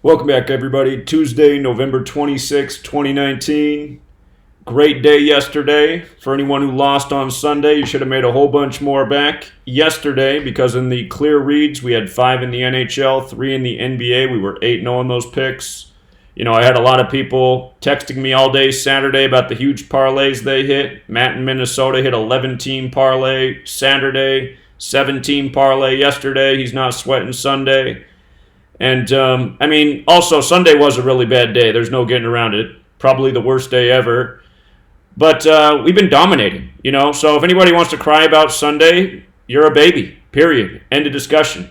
Welcome back, everybody. Tuesday, November 26, 2019. Great day yesterday. For anyone who lost on Sunday, you should have made a whole bunch more back yesterday because in the clear reads, we had 5 in the NHL, 3 in the NBA. We were 8-0 on those picks. You know, I had a lot of people texting me all day Saturday about the huge parlays they hit. Matt in Minnesota hit 11-team parlay Saturday, 7-team parlay yesterday. He's not sweating Sunday. And, also, Sunday was a really bad day. There's no getting around it. Probably the worst day ever. But we've been dominating, you know. So if anybody wants to cry about Sunday, you're a baby, period. End of discussion.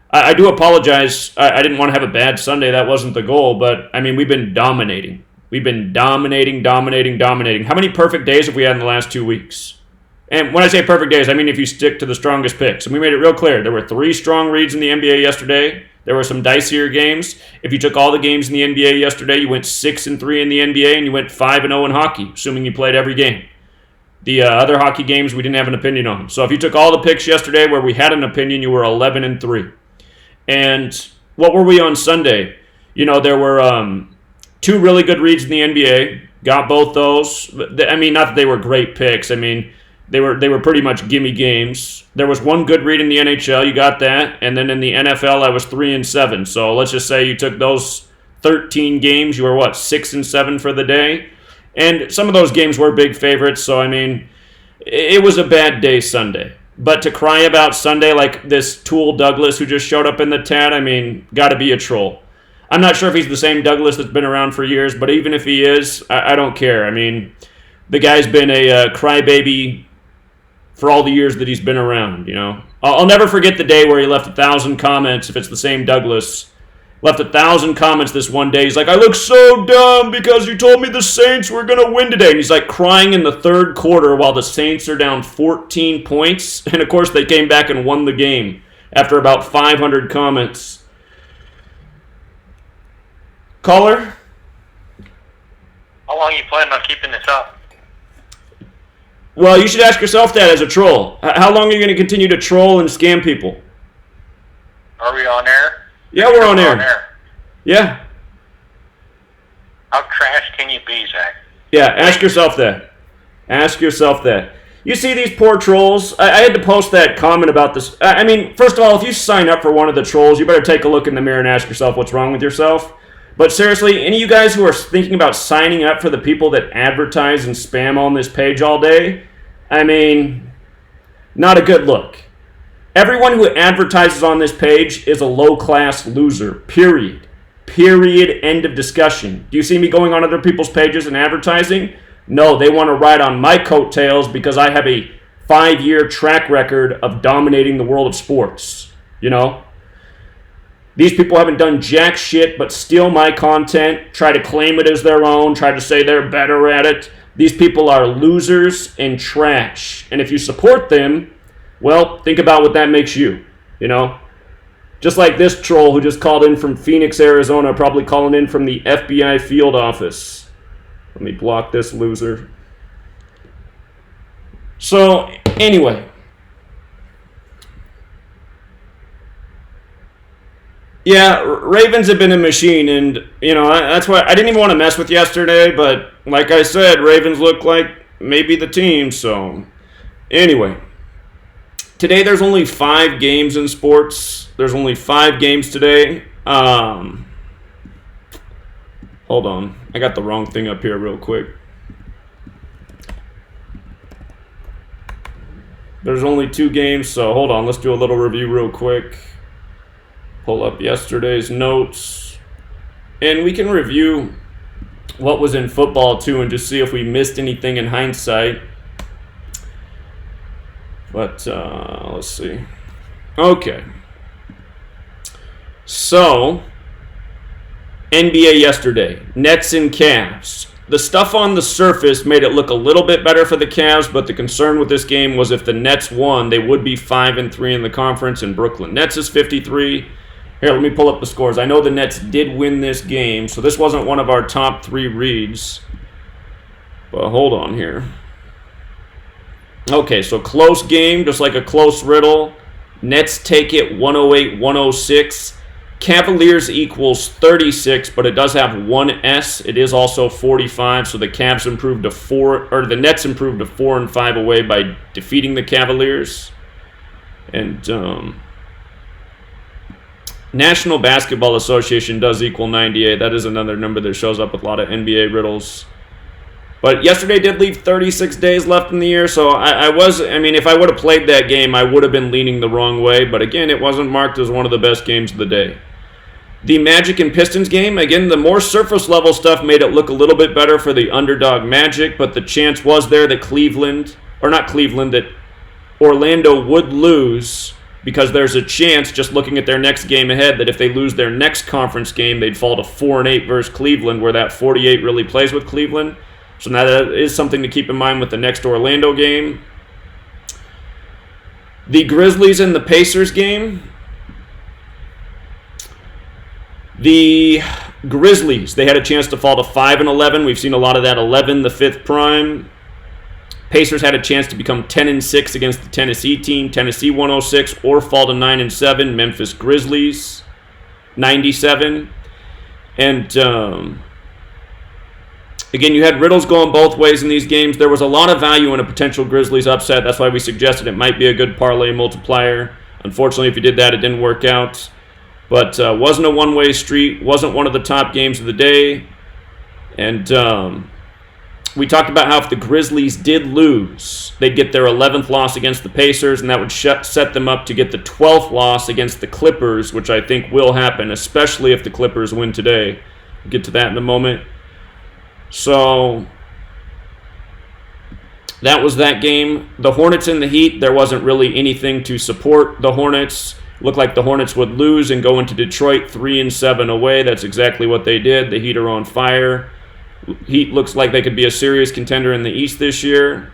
I do apologize. I didn't want to have a bad Sunday. That wasn't the goal. But, we've been dominating. We've been dominating. How many perfect days have we had in the last 2 weeks? And when I say perfect days, I mean if you stick to the strongest picks. And we made it real clear. There were 3 strong reads in the NBA yesterday. There were some dicier games. If you took all the games in the NBA yesterday, you went 6-3 in the NBA, and you went 5-0 in hockey, assuming you played every game. The other hockey games we didn't have an opinion on. So if you took all the picks yesterday where we had an opinion, you were 11-3. And what were we on Sunday? You know, there were 2 really good reads in the NBA. Got both those. Not that they were great picks. They were pretty much gimme games. There was 1 good read in the NHL, you got that, and then in the NFL I was 3-7. So let's just say you took those 13 games, you were 6-7 for the day, and some of those games were big favorites. So it was a bad day Sunday. But to cry about Sunday like this Tool Douglas who just showed up in the tat, got to be a troll. I'm not sure if he's the same Douglas that's been around for years, but even if he is, I don't care. The guy's been a crybaby for all the years that he's been around, you know. I'll never forget the day where he left 1,000 comments, if it's the same Douglas. Left 1,000 comments this one day. He's like, I look so dumb because you told me the Saints were going to win today. And he's like crying in the third quarter while the Saints are down 14 points. And of course they came back and won the game after about 500 comments. Caller? How long are you planning on keeping this up? Well, you should ask yourself that as a troll. How long are you going to continue to troll and scam people? Are we on air? Yeah, we're on air. Yeah. How trash can you be, Zach? Yeah, ask yourself that. You see these poor trolls? I had to post that comment about this. First of all, if you sign up for one of the trolls, you better take a look in the mirror and ask yourself what's wrong with yourself. But seriously, any of you guys who are thinking about signing up for the people that advertise and spam on this page all day, not a good look. Everyone who advertises on this page is a low-class loser, period. End of discussion. Do you see me going on other people's pages and advertising? No, they want to ride on my coattails because I have a 5-year track record of dominating the world of sports, you know? These people haven't done jack shit but steal my content, try to claim it as their own, try to say they're better at it. These people are losers and trash. And if you support them, well, think about what that makes you, you know? Just like this troll who just called in from Phoenix, Arizona, probably calling in from the FBI field office. Let me block this loser. So, anyway. Yeah, Ravens have been a machine, and, you know, that's why I didn't even want to mess with yesterday, but like I said, Ravens look like maybe the team, so anyway. Today there's only 5 games in sports. There's only 5 games today. Hold on. I got the wrong thing up here real quick. There's only 2 games, so hold on. Let's do a little review real quick. Pull up yesterday's notes. And we can review what was in football, too, and just see if we missed anything in hindsight. But, let's see. Okay. So, NBA yesterday. Nets and Cavs. The stuff on the surface made it look a little bit better for the Cavs, but the concern with this game was if the Nets won, they would be 5-3 in the conference in Brooklyn. Nets is 53. Here, let me pull up the scores. I know the Nets did win this game, so this wasn't one of our top 3 reads. But hold on here. Okay, so close game, just like a close riddle. Nets take it 108-106. Cavaliers equals 36, but it does have one S. It is also 45, so the Cavs improved to the Nets improved to 4-5 away by defeating the Cavaliers. And National Basketball Association does equal 98. That is another number that shows up with a lot of NBA riddles. But yesterday did leave 36 days left in the year, so I mean, if I would have played that game, I would have been leaning the wrong way. But again, it wasn't marked as one of the best games of the day. The Magic and Pistons game, again, the more surface level stuff made it look a little bit better for the underdog Magic, but the chance was there that that Orlando would lose, because there's a chance, just looking at their next game ahead, that if they lose their next conference game, they'd fall to 4-8 versus Cleveland, where that 48 really plays with Cleveland. So now that is something to keep in mind with the next Orlando game. The Grizzlies and the Pacers game. The Grizzlies, they had a chance to fall to 5-11. We've seen a lot of that 11, the fifth prime. Pacers had a chance to become 10-6 against the Tennessee team. Tennessee 106, or fall to 9-7. Memphis Grizzlies 97. And again, you had riddles going both ways in these games. There was a lot of value in a potential Grizzlies upset. That's why we suggested it might be a good parlay multiplier. Unfortunately, if you did that, it didn't work out. But wasn't a one-way street, wasn't one of the top games of the day. And we talked about how if the Grizzlies did lose, they'd get their 11th loss against the Pacers, and that would set them up to get the 12th loss against the Clippers, which I think will happen, especially if the Clippers win today. We'll get to that in a moment. So that was that game. The Hornets and the Heat, there wasn't really anything to support the Hornets. Looked like the Hornets would lose and go into Detroit 3-7 away. That's exactly what they did. The Heat are on fire. Heat looks like they could be a serious contender in the East this year.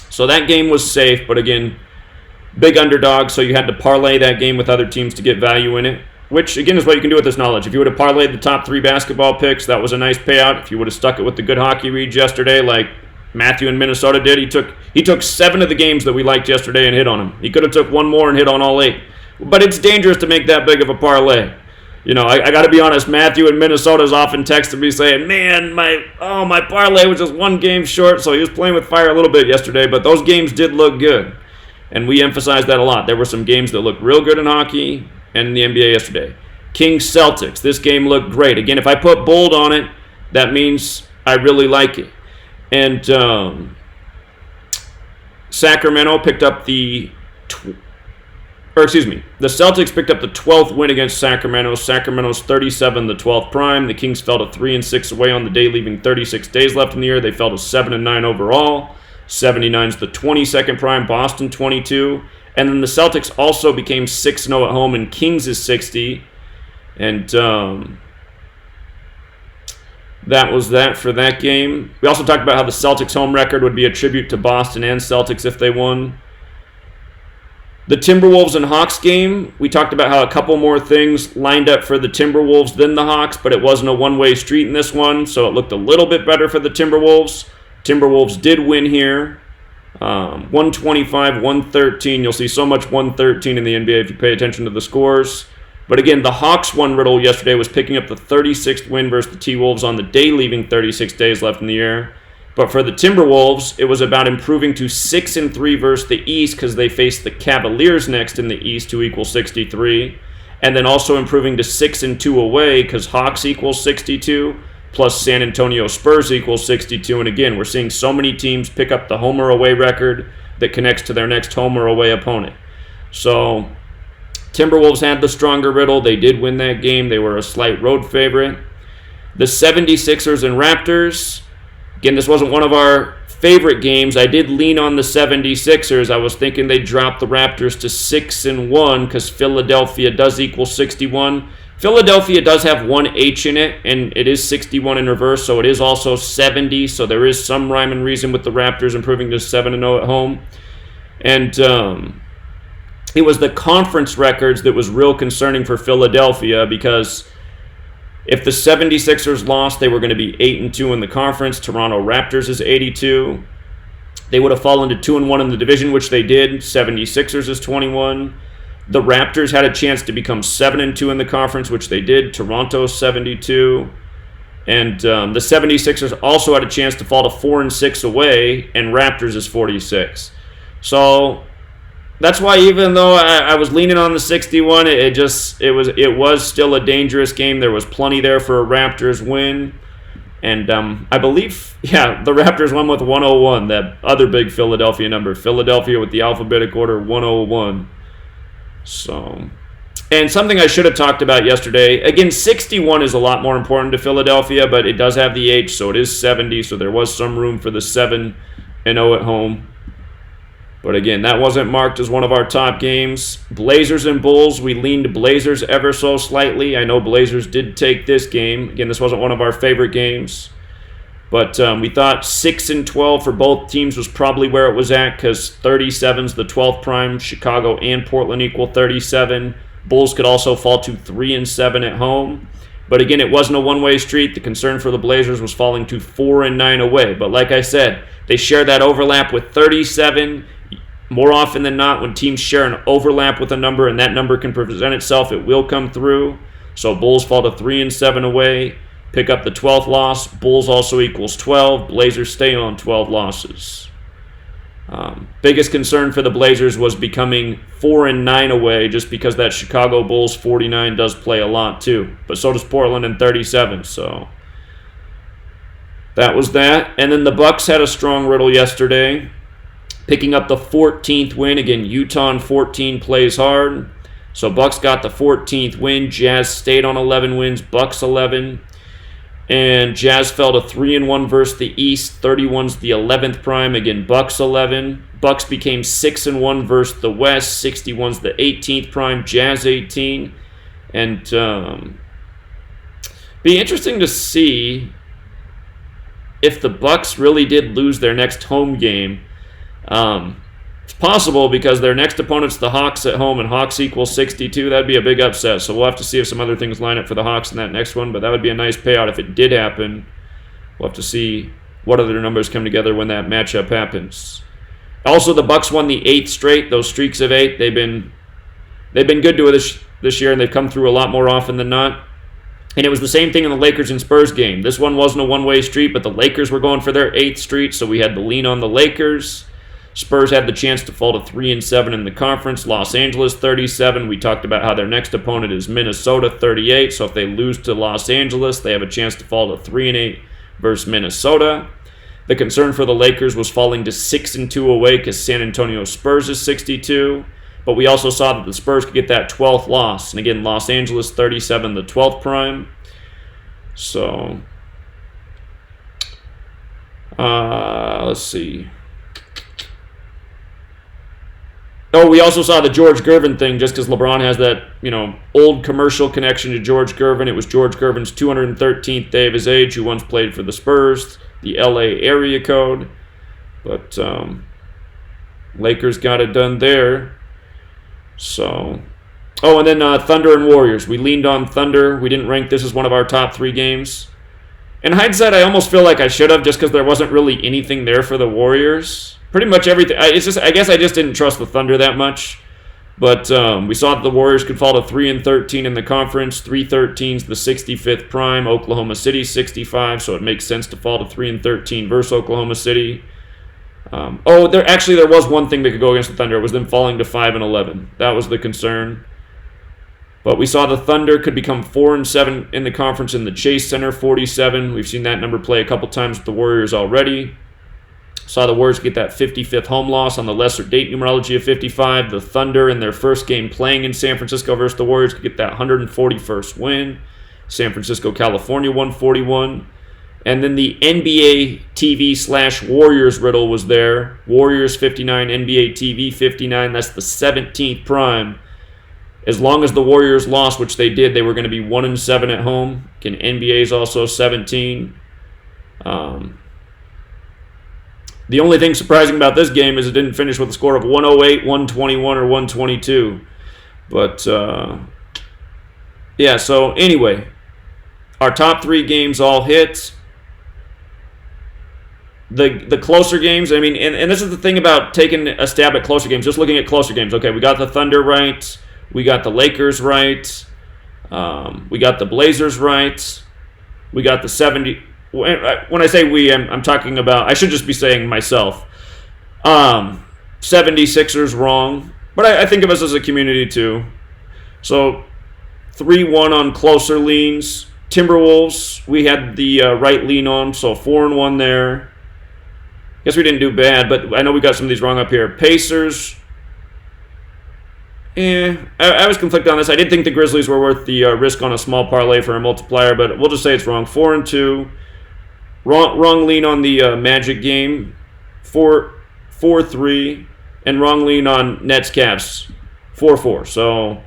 So that game was safe, but again, big underdog, so you had to parlay that game with other teams to get value in it, which again is what you can do with this knowledge. If you would have parlayed the top 3 basketball picks, that was a nice payout. If you would have stuck it with the good hockey reads yesterday, like Matthew in Minnesota did, he took 7 of the games that we liked yesterday and hit on them. He could have took 1 more and hit on all 8. But it's dangerous to make that big of a parlay. You know, I got to be honest, Matthew in Minnesota has often texted me saying, man, my parlay was just 1 game short, so he was playing with fire a little bit yesterday, but those games did look good. And we emphasized that a lot. There were some games that looked real good in hockey and in the NBA yesterday. Kings Celtics, this game looked great. Again, if I put bold on it, that means I really like it. And Sacramento picked up the Celtics picked up the 12th win against Sacramento. Sacramento's 37, the 12th prime. The Kings fell to 3-6 away on the day, leaving 36 days left in the year. They fell to 7-9 overall. 79's the 22nd prime. Boston 22. And then the Celtics also became 6-0 at home, and Kings is 60. And that was that for that game. We also talked about how the Celtics home record would be a tribute to Boston and Celtics if they won. The Timberwolves and Hawks game, we talked about how a couple more things lined up for the Timberwolves than the Hawks, but it wasn't a one-way street in this one, so it looked a little bit better for the Timberwolves. Timberwolves did win here, 125-113. You'll see so much 113 in the NBA if you pay attention to the scores. But again, the Hawks won riddle yesterday was picking up the 36th win versus the T-Wolves on the day, leaving 36 days left in the year. But for the Timberwolves, it was about improving to 6-3 versus the East because they faced the Cavaliers next in the East, who equal 63. And then also improving to 6-2 away because Hawks equals 62, plus San Antonio Spurs equals 62. And again, we're seeing so many teams pick up the home or away record that connects to their next home or away opponent. So Timberwolves had the stronger riddle. They did win that game. They were a slight road favorite. The 76ers and Raptors. Again, this wasn't one of our favorite games. I did lean on the 76ers. I was thinking they'd drop the Raptors to 6-1 because Philadelphia does equal 61. Philadelphia does have one H in it, and it is 61 in reverse, so it is also 70. So there is some rhyme and reason with the Raptors improving to 7-0 at home. And it was the conference records that was real concerning for Philadelphia because if the 76ers lost, they were going to be 8-2 in the conference. Toronto Raptors is 82. They would have fallen to 2-1 in the division, which they did. 76ers is 21. The Raptors had a chance to become 7-2 in the conference, which they did. Toronto 72. And the 76ers also had a chance to fall to 4-6 away, and Raptors is 46. So that's why, even though I was leaning on the 61, it was still a dangerous game. There was plenty there for a Raptors win. And I believe, the Raptors won with 101, that other big Philadelphia number. Philadelphia with the alphabetic order 101. So, and something I should have talked about yesterday. Again, 61 is a lot more important to Philadelphia, but it does have the H, so it is 70. So there was some room for the 7-0 at home. But again, that wasn't marked as one of our top games. Blazers and Bulls, we leaned Blazers ever so slightly. I know Blazers did take this game. Again, this wasn't one of our favorite games. But we thought 6-12 for both teams was probably where it was at, because 37's the 12th prime. Chicago and Portland equal 37. Bulls could also fall to 3-7 at home. But again, it wasn't a one-way street. The concern for the Blazers was falling to 4-9 away. But like I said, they share that overlap with 37. More often than not, when teams share an overlap with a number and that number can present itself, it will come through. So Bulls fall to 3-7 away, pick up the 12th loss. Bulls also equals 12. Blazers stay on 12 losses. Biggest concern for the Blazers was becoming 4-9 away, just because that Chicago Bulls 49 does play a lot too. But so does Portland in 37. So that was that. And then the Bucks had a strong riddle yesterday, picking up the 14th win. Again, Utah in 14 plays hard. So Bucks got the 14th win. Jazz stayed on 11 wins. Bucks 11. And Jazz fell to 3-1 versus the East. 31's the 11th prime. Again, Bucks 11. Bucks became 6-1 versus the West. 61's the 18th prime. Jazz 18. And be interesting to see if the Bucks really did lose their next home game. It's possible, because their next opponent's the Hawks at home, and Hawks equals 62. That'd be a big upset. So we'll have to see if some other things line up for the Hawks in that next one, but that would be a nice payout if it did happen. We'll have to see what other numbers come together when that matchup happens. Also, the Bucks won the 8th straight. Those streaks of 8, they've been good to it this year, and they've come through a lot more often than not. And it was the same thing in the Lakers and Spurs game. This one wasn't a one-way street, but the Lakers were going for their 8th streak, so we had to lean on the Lakers. Spurs had the chance to fall to 3-7 in the conference. Los Angeles 37. We talked about how their next opponent is Minnesota 38. So if they lose to Los Angeles, they have a chance to fall to 3-8 versus Minnesota. The concern for the Lakers was falling to 6-2 away, because San Antonio Spurs is 62. But we also saw that the Spurs could get that 12th loss. And again, Los Angeles 37, the 12th prime. So let's see. Oh, we also saw the George Gervin thing, just because LeBron has that, old commercial connection to George Gervin. It was George Gervin's 213th day of his age, who once played for the Spurs, the LA area code. But Lakers got it done there. So, and then Thunder and Warriors. We leaned on Thunder. We didn't rank this as one of our top 3 games. In hindsight, I almost feel like I should have, just because there wasn't really anything there for the Warriors. Pretty much everything. I guess I just didn't trust the Thunder that much. But we saw that the Warriors could fall to 3-13 in the conference. 3-13's the 65th prime. Oklahoma City 65, so it makes sense to fall to 3-13 versus Oklahoma City. There was one thing that could go against the Thunder. It was them falling to 5-11. That was the concern. But we saw the Thunder could become 4-7 in the conference in the Chase Center, 47. We've seen that number play a couple times with the Warriors already. Saw the Warriors get that 55th home loss on the lesser date numerology of 55. The Thunder, in their first game playing in San Francisco versus the Warriors, could get that 141st win. San Francisco, California, 141. And then the NBA TV / Warriors riddle was there. Warriors 59, NBA TV 59. That's the 17th prime. As long as the Warriors lost, which they did, they were going to be 1-7 at home. Again, NBA is also 17. The only thing surprising about this game is it didn't finish with a score of 108, 121, or 122. But, so anyway, our top 3 games all hit. The closer games, and this is the thing about taking a stab at closer games, just looking at closer games. Okay, we got the Thunder right. We got the Lakers right. We got the Blazers right. We got the 70. When I say we, I'm talking about, I should just be saying myself. 76ers wrong. But I think of us as a community too. So 3-1 on closer leans. Timberwolves, we had the right lean on, so 4-1 there. Guess we didn't do bad, but I know we got some of these wrong up here. Pacers. I was conflicted on this. I did think the Grizzlies were worth the risk on a small parlay for a multiplier, but we'll just say it's wrong. 4-2. Wrong lean on the Magic game. 4-3. And wrong lean on Nets Cavs. 4-4. So,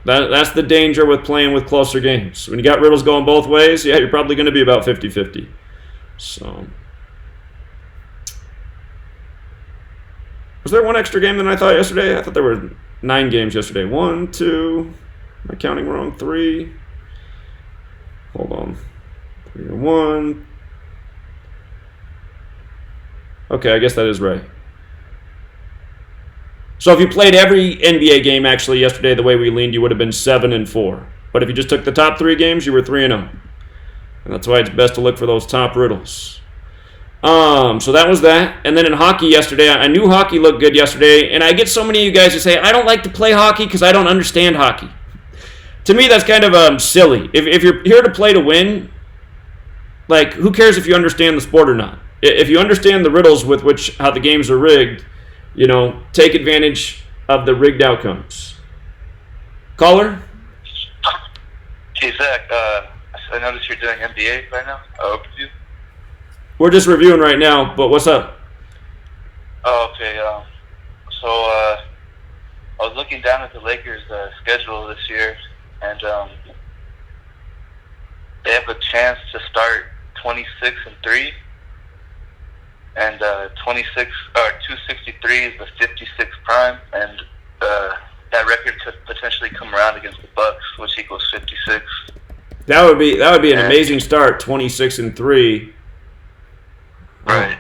that's the danger with playing with closer games. When you got riddles going both ways, you're probably going to be about 50-50. So, was there one extra game than I thought yesterday? I thought there were 9 games yesterday. 1, 2, am I counting wrong? 3. Hold on. 3 and 1. Okay, I guess that is right. So if you played every NBA game actually yesterday the way we leaned, you would have been 7-4. But if you just took the top 3 games, you were 3-0. And that's why it's best to look for those top riddles. So that was that. And then in hockey yesterday, I knew hockey looked good yesterday, and I get so many of you guys who say, I don't like to play hockey because I don't understand hockey. To me, that's kind of silly. If you're here to play to win, like, who cares if you understand the sport or not? If you understand the riddles with which how the games are rigged, take advantage of the rigged outcomes. Caller? Hey, Zach, I noticed you're doing NBA right now. Overview. We're just reviewing right now, but what's up? Oh, okay. So I was looking down at the Lakers' schedule this year, and they have a chance to start 26-3, and 263 is the 56th prime, and that record could potentially come around against the Bucks, which equals 56. That would be an amazing start, 26-3. Right.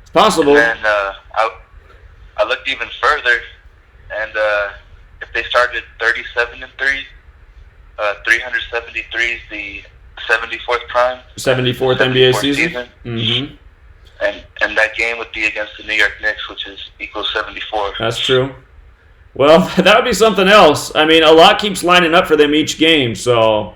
It's possible. And then I looked even further, and if they started 37-3, 373 is the 74th prime. 74th NBA season. Mm-hmm. And that game would be against the New York Knicks, which is equals 74. That's true. Well, that would be something else. I mean, a lot keeps lining up for them each game, so.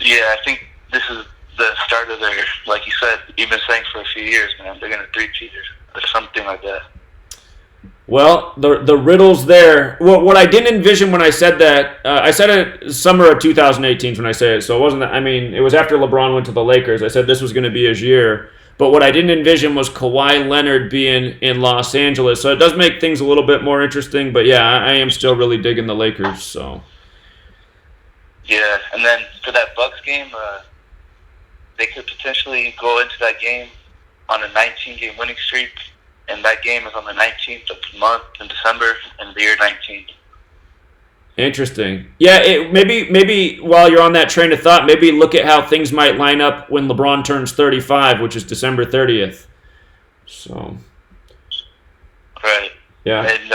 Yeah, I think this is the start of their, like you said, you've been saying for a few years, man, they're going to three-peat or something like that. Well, the riddles there. Well, what I didn't envision when I said that, I said it summer of 2018 when I said it, so it wasn't. It was after LeBron went to the Lakers. I said this was going to be his year. But what I didn't envision was Kawhi Leonard being in Los Angeles. So it does make things a little bit more interesting. But yeah, I am still really digging the Lakers. So. Yeah, and then for that Bucks game, they could potentially go into that game on a 19-game winning streak. And that game is on the 19th of the month in December in the year 19. Interesting. Yeah, maybe while you're on that train of thought, maybe look at how things might line up when LeBron turns 35, which is December 30th. So. Right. Yeah. And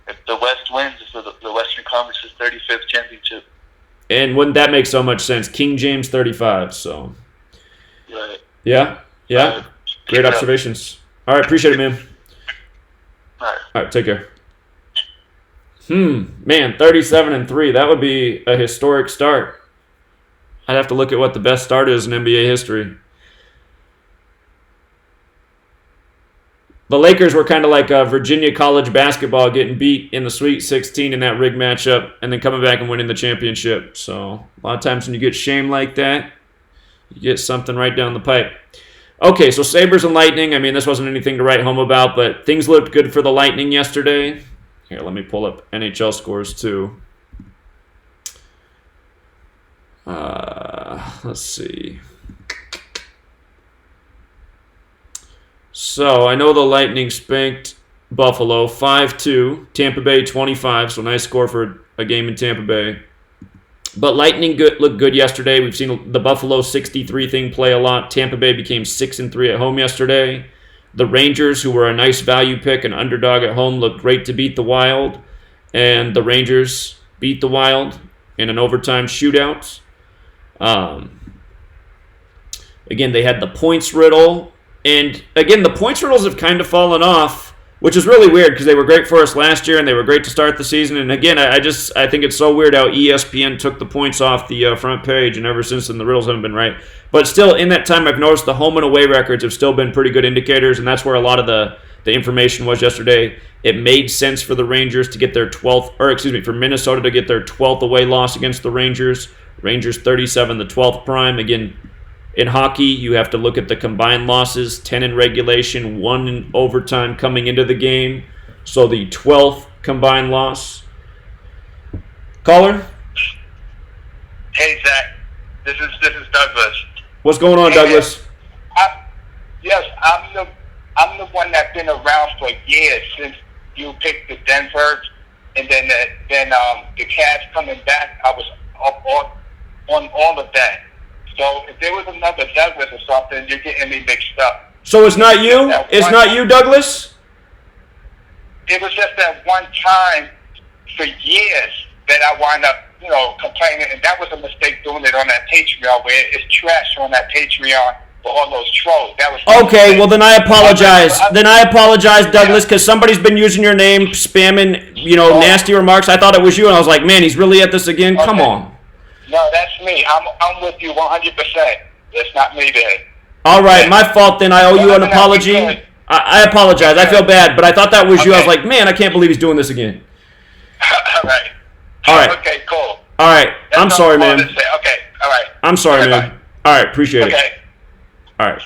if the West wins, it's the Western Conference's 35th championship. And wouldn't that make so much sense? King James 35, so. Right. Yeah. Great observations. All right, appreciate it, man. All right, take care. Man, 37-3. That would be a historic start. I'd have to look at what the best start is in NBA history. The Lakers were kind of like Virginia college basketball, getting beat in the Sweet 16 in that rigged matchup, and then coming back and winning the championship. So a lot of times when you get shamed like that, you get something right down the pipe. Okay, so Sabres and Lightning. This wasn't anything to write home about, but things looked good for the Lightning yesterday. Here, let me pull up NHL scores too. Let's see. So I know the Lightning spanked Buffalo 5-2. Tampa Bay 25, so nice score for a game in Tampa Bay. But Lightning looked good yesterday. We've seen the Buffalo 63 thing play a lot. Tampa Bay became 6-3 at home yesterday. The Rangers, who were a nice value pick, an underdog at home, looked great to beat the Wild. and the Rangers beat the Wild in an overtime shootout. Again, they had the points riddle. And again, the points riddles have kind of fallen off, which is really weird because they were great for us last year and they were great to start the season. And again, I think it's so weird how ESPN took the points off the front page, and ever since then the riddles haven't been right. But still, in that time, I've noticed the home and away records have still been pretty good indicators, and that's where a lot of the information was yesterday. It made sense for the Rangers to get their 12th, or excuse me, for Minnesota to get their 12th away loss against the Rangers. Rangers 37, the 12th prime. Again, in hockey, you have to look at the combined losses, 10 in regulation, 1 in overtime coming into the game. So the 12th combined loss. Caller? Hey, Zach. This is Douglas. What's going on, Douglas? Yes, I'm the one that's been around for years since you picked the Denver, and then the Cavs coming back. I was up on all of that. So if there was another Douglas or something, you're getting me mixed up. So it's not you? It's not you, Douglas? It was just that one time for years that I wound up, complaining, and that was a mistake doing it on that Patreon, where it's trash on that Patreon for all those trolls. That was okay. Well, then I apologize. Douglas, because somebody's been using your name, spamming, nasty remarks. I thought it was you, and I was like, man, he's really at this again. Okay. Come on. No, that's me. I'm with you 100%. It's not me there. All right, my fault then. I owe you an apology. I apologize. Okay. I feel bad, but I thought that was you. I was like, man, I can't believe he's doing this again. All right. Okay, cool. All right. I'm sorry, man. Okay, all right. I'm sorry, man. Bye. All right, appreciate it. All right.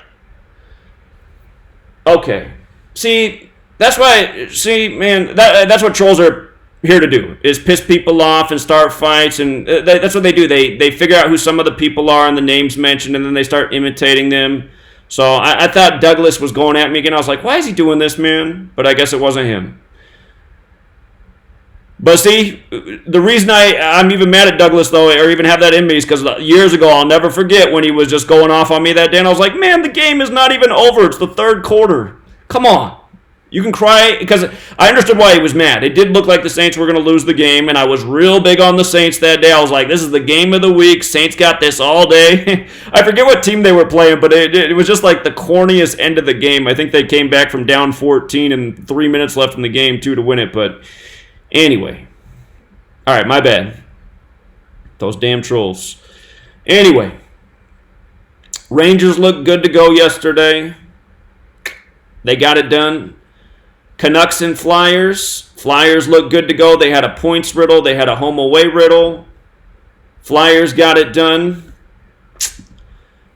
Okay. See, that's why. See, man, that's what trolls are here to do, is piss people off and start fights, and that's what they do. They figure out who some of the people are and the names mentioned, and then they start imitating them. So I thought Douglas was going at me again. I was like, why is he doing this, man? But I guess it wasn't him. But see, the reason I'm even mad at Douglas, though, or even have that in me, is because years ago, I'll never forget when he was just going off on me that day, and I was like, man, the game is not even over. It's the third quarter. Come on. You can cry, because I understood why he was mad. It did look like the Saints were going to lose the game, and I was real big on the Saints that day. I was like, this is the game of the week. Saints got this all day. I forget what team they were playing, but it was just like the corniest end of the game. I think they came back from down 14 and 3 minutes left in the game, too, to win it. But anyway. All right, my bad. Those damn trolls. Anyway. Rangers looked good to go yesterday. They got it done. Canucks and Flyers. Flyers looked good to go. They had a points riddle. They had a home away riddle. Flyers got it done.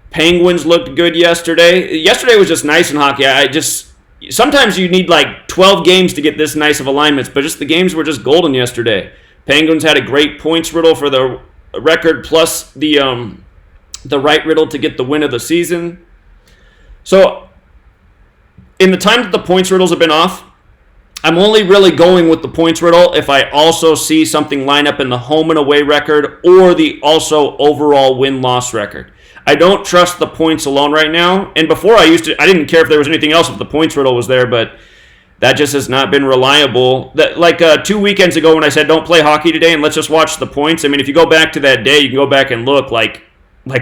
Penguins looked good yesterday. Yesterday was just nice in hockey. Sometimes you need like 12 games to get this nice of alignments, but just the games were just golden yesterday. Penguins had a great points riddle for the record, plus the right riddle to get the win of the season. So in the time that the points riddles have been off, I'm only really going with the points riddle if I also see something line up in the home and away record or the also overall win-loss record. I don't trust the points alone right now. And before I didn't care if there was anything else if the points riddle was there, but that just has not been reliable. Like 2 weekends ago when I said don't play hockey today and let's just watch the points. I mean, if you go back to that day, you can go back and look like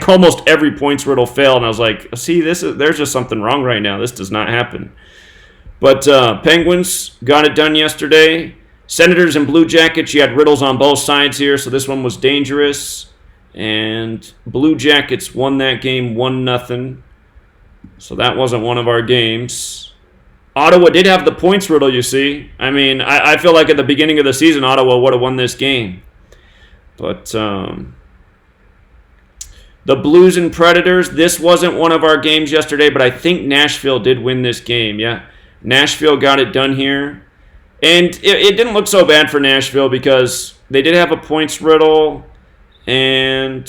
almost every points riddle failed. And I was like, see, there's just something wrong right now. This does not happen. But Penguins got it done yesterday. Senators and Blue Jackets, you had riddles on both sides here, so this one was dangerous. And Blue Jackets won that game 1-0. So that wasn't one of our games. Ottawa did have the points riddle, you see. I mean, I feel like at the beginning of the season, Ottawa would have won this game. But the Blues and Predators, this wasn't one of our games yesterday, but I think Nashville did win this game, yeah. Nashville got it done here. And it didn't look so bad for Nashville because they did have a points riddle, and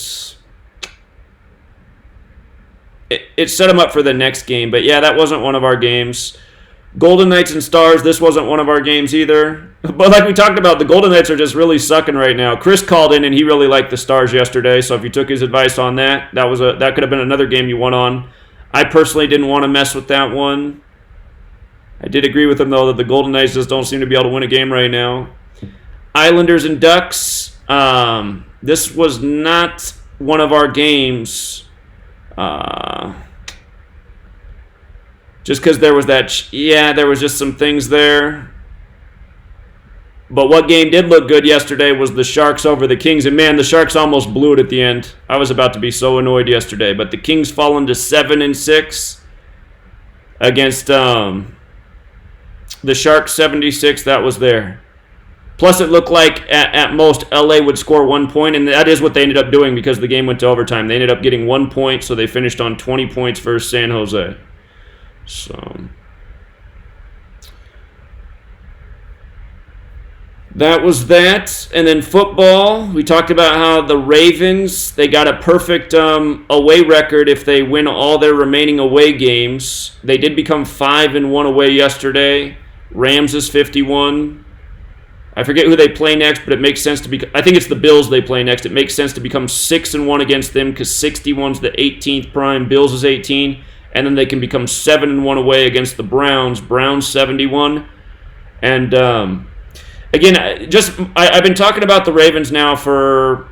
it set them up for the next game. But yeah, that wasn't one of our games. Golden Knights and Stars, this wasn't one of our games either. But like we talked about, the Golden Knights are just really sucking right now. Chris called in and he really liked the Stars yesterday, so if you took his advice on that, that could have been another game you won on. I personally didn't want to mess with that one. I did agree with him, though, that the Golden Knights just don't seem to be able to win a game right now. Islanders and Ducks. This was not one of our games. Just because there was there was just some things there. But what game did look good yesterday was the Sharks over the Kings. And man, the Sharks almost blew it at the end. I was about to be so annoyed yesterday. But the Kings fallen to 7-6 against the Sharks 76. That was there. Plus, it looked like at most LA would score 1 point, and that is what they ended up doing because the game went to overtime. They ended up getting 1 point, so they finished on 20 points versus San Jose. So that was that. And then football, we talked about how the Ravens, they got a perfect away record if they win all their remaining away games. They did become 5-1 away yesterday. Rams is 51. I forget who they play next, but it makes sense to be. I think it's the Bills they play next. It makes sense to become 6-1 against them because 61's the 18th prime. Bills is 18, and then they can become 7-1 away against the Browns. Browns 71, and again, I've been talking about the Ravens now for.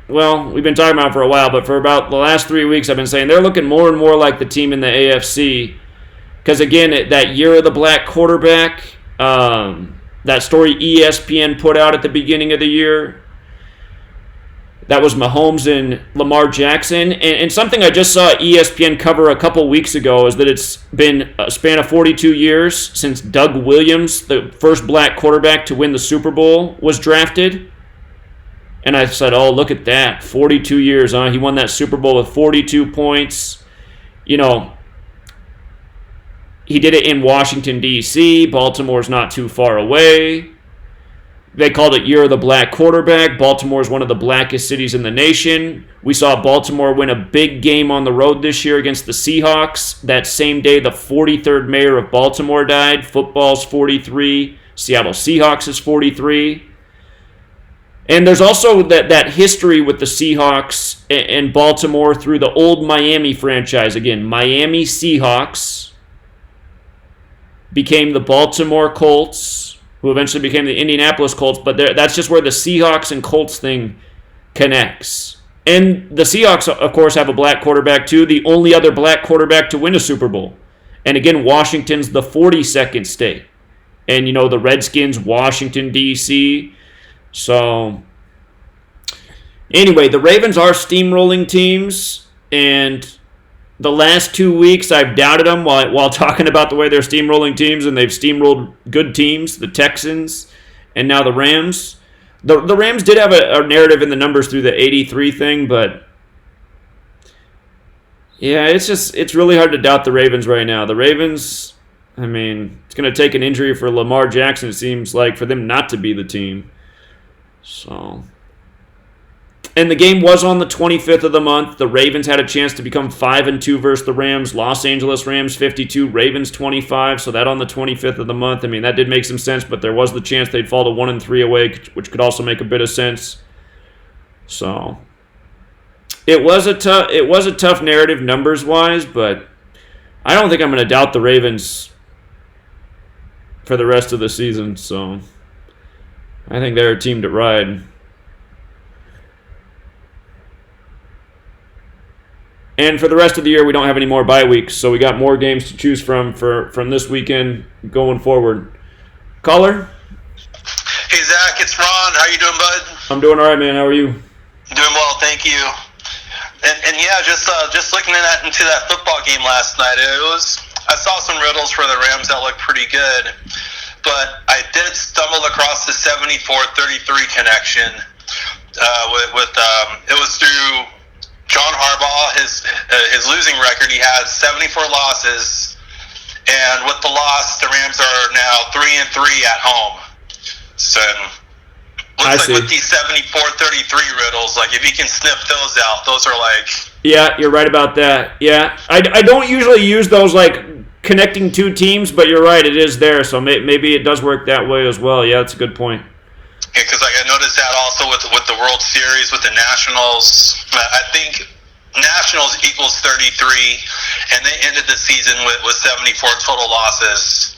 Well, we've been talking about it for a while, but for about the last 3 weeks, I've been saying they're looking more and more like the team in the AFC. Because again, that year of the black quarterback. That story ESPN put out at the beginning of the year, that was Mahomes and Lamar Jackson. And something I just saw ESPN cover a couple weeks ago is that it's been a span of 42 years since Doug Williams, the first black quarterback to win the Super Bowl, was drafted. And I said, oh, look at that. 42 years, huh? He won that Super Bowl with 42 points. You know, he did it in Washington, D.C. Baltimore's not too far away. They called it Year of the Black Quarterback. Baltimore is one of the blackest cities in the nation. We saw Baltimore win a big game on the road this year against the Seahawks. That same day, the 43rd mayor of Baltimore died. Football's 43. Seattle Seahawks is 43. And there's also that history with the Seahawks and Baltimore through the old Miami franchise. Again, Miami Seahawks became the Baltimore Colts, who eventually became the Indianapolis Colts, but that's just where the Seahawks and Colts thing connects. And the Seahawks, of course, have a black quarterback too, the only other black quarterback to win a Super Bowl. And again, Washington's the 42nd state. And, you know, the Redskins, Washington, D.C. So, anyway, the Ravens are steamrolling teams, and the last 2 weeks, I've doubted them while talking about the way they're steamrolling teams, and they've steamrolled good teams, the Texans, and now the Rams. The Rams did have a narrative in the numbers through the 83 thing, but yeah, it's really hard to doubt the Ravens right now. The Ravens, I mean, it's going to take an injury for Lamar Jackson, it seems like, for them not to be the team. So, and the game was on the 25th of the month. The Ravens had a chance to become 5-2 versus the Rams. Los Angeles Rams 52, Ravens 25. So that on the 25th of the month. I mean, that did make some sense, but there was the chance they'd fall to 1-3 away, which could also make a bit of sense. So it was a tough narrative numbers wise, but I don't think I'm going to doubt the Ravens for the rest of the season. So I think they're a team to ride. And for the rest of the year, we don't have any more bye weeks, so we got more games to choose from this weekend going forward. Caller? Hey, Zach, it's Ron. How you doing, bud? I'm doing all right, man. How are you? Doing well, thank you. And yeah, just looking into that football game last night, I saw some riddles for the Rams that looked pretty good, but I did stumble across the 74-33 connection. It was through John Harbaugh, his losing record. He has 74 losses, and with the loss, the Rams are now 3-3 at home. So looks like with these 74-33 riddles, like if you can sniff those out, those are like. Yeah, you're right about that. Yeah, I don't usually use those like connecting two teams, but you're right, it is there. So maybe it does work that way as well. Yeah, that's a good point. Yeah, because like I noticed that also with the World Series, with the Nationals. I think Nationals equals 33, and they ended the season with 74 total losses.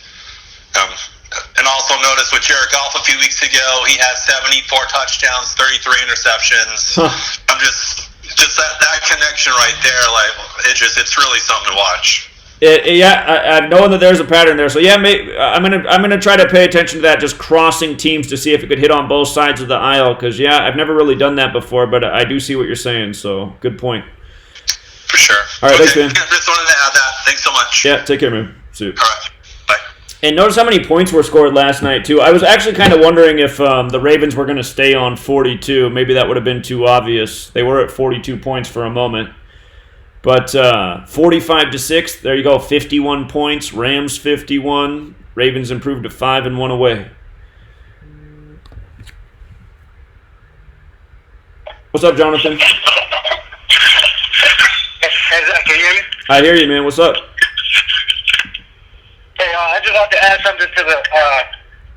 And also notice with Jared Goff a few weeks ago, he had 74 touchdowns, 33 interceptions. I'm just that connection right there, like it's really something to watch. I'm knowing that there's a pattern there. So yeah, I'm gonna try to pay attention to that, just crossing teams to see if it could hit on both sides of the aisle. Because I've never really done that before, but I do see what you're saying. So good point. For sure. All right, thanks, man. Just wanted to add that. Thanks so much. Yeah, take care, man. See you. All right, bye. And notice how many points were scored last night too. I was actually kind of wondering if the Ravens were going to stay on 42. Maybe that would have been too obvious. They were at 42 points for a moment. But 45-6, there you go, 51 points. Rams 51. Ravens improved to 5-1 away. What's up, Jonathan? Hey, Zach, can you hear me? I hear you, man. What's up? Hey, I just want to add something to the.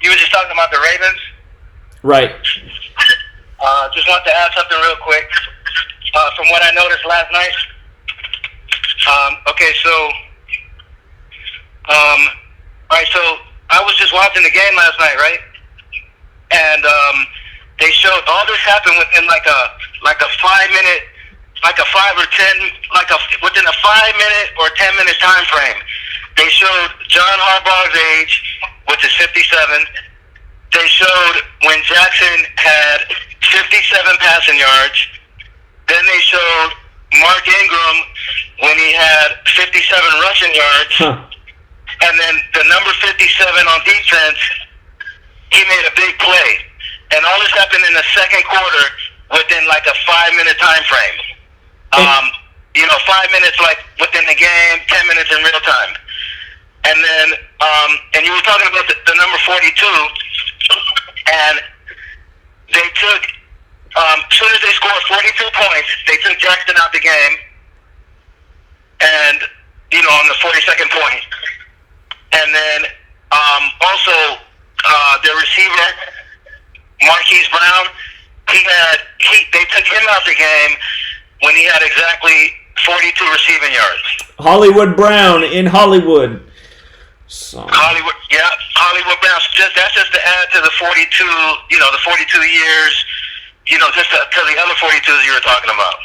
You were just talking about the Ravens. Right. Just want to add something real quick. From what I noticed last night. Okay, so. All right, so I was just watching the game last night, right? And they showed all this happened within like a 5-minute, like a 5 or 10, within a 5-minute or 10-minute time frame. They showed John Harbaugh's age, which is 57. They showed when Jackson had 57 passing yards. Then they showed Mark Ingram when he had 57 rushing yards. And then the number 57 on defense, he made a big play. And all this happened in the second quarter within like a 5-minute time frame. 5 minutes like within the game, 10 minutes in real time. And then, and you were talking about the number 42, and they took, as soon as they scored 42 points, they took Jackson out the game, and, on the 42nd point. And then, also, their receiver, Marquise Brown, they took him out the game when he had exactly 42 receiving yards. Hollywood Brown in Hollywood. So. Hollywood Brown. That's just to add to the 42, the 42 years, just to the other 42s you were talking about.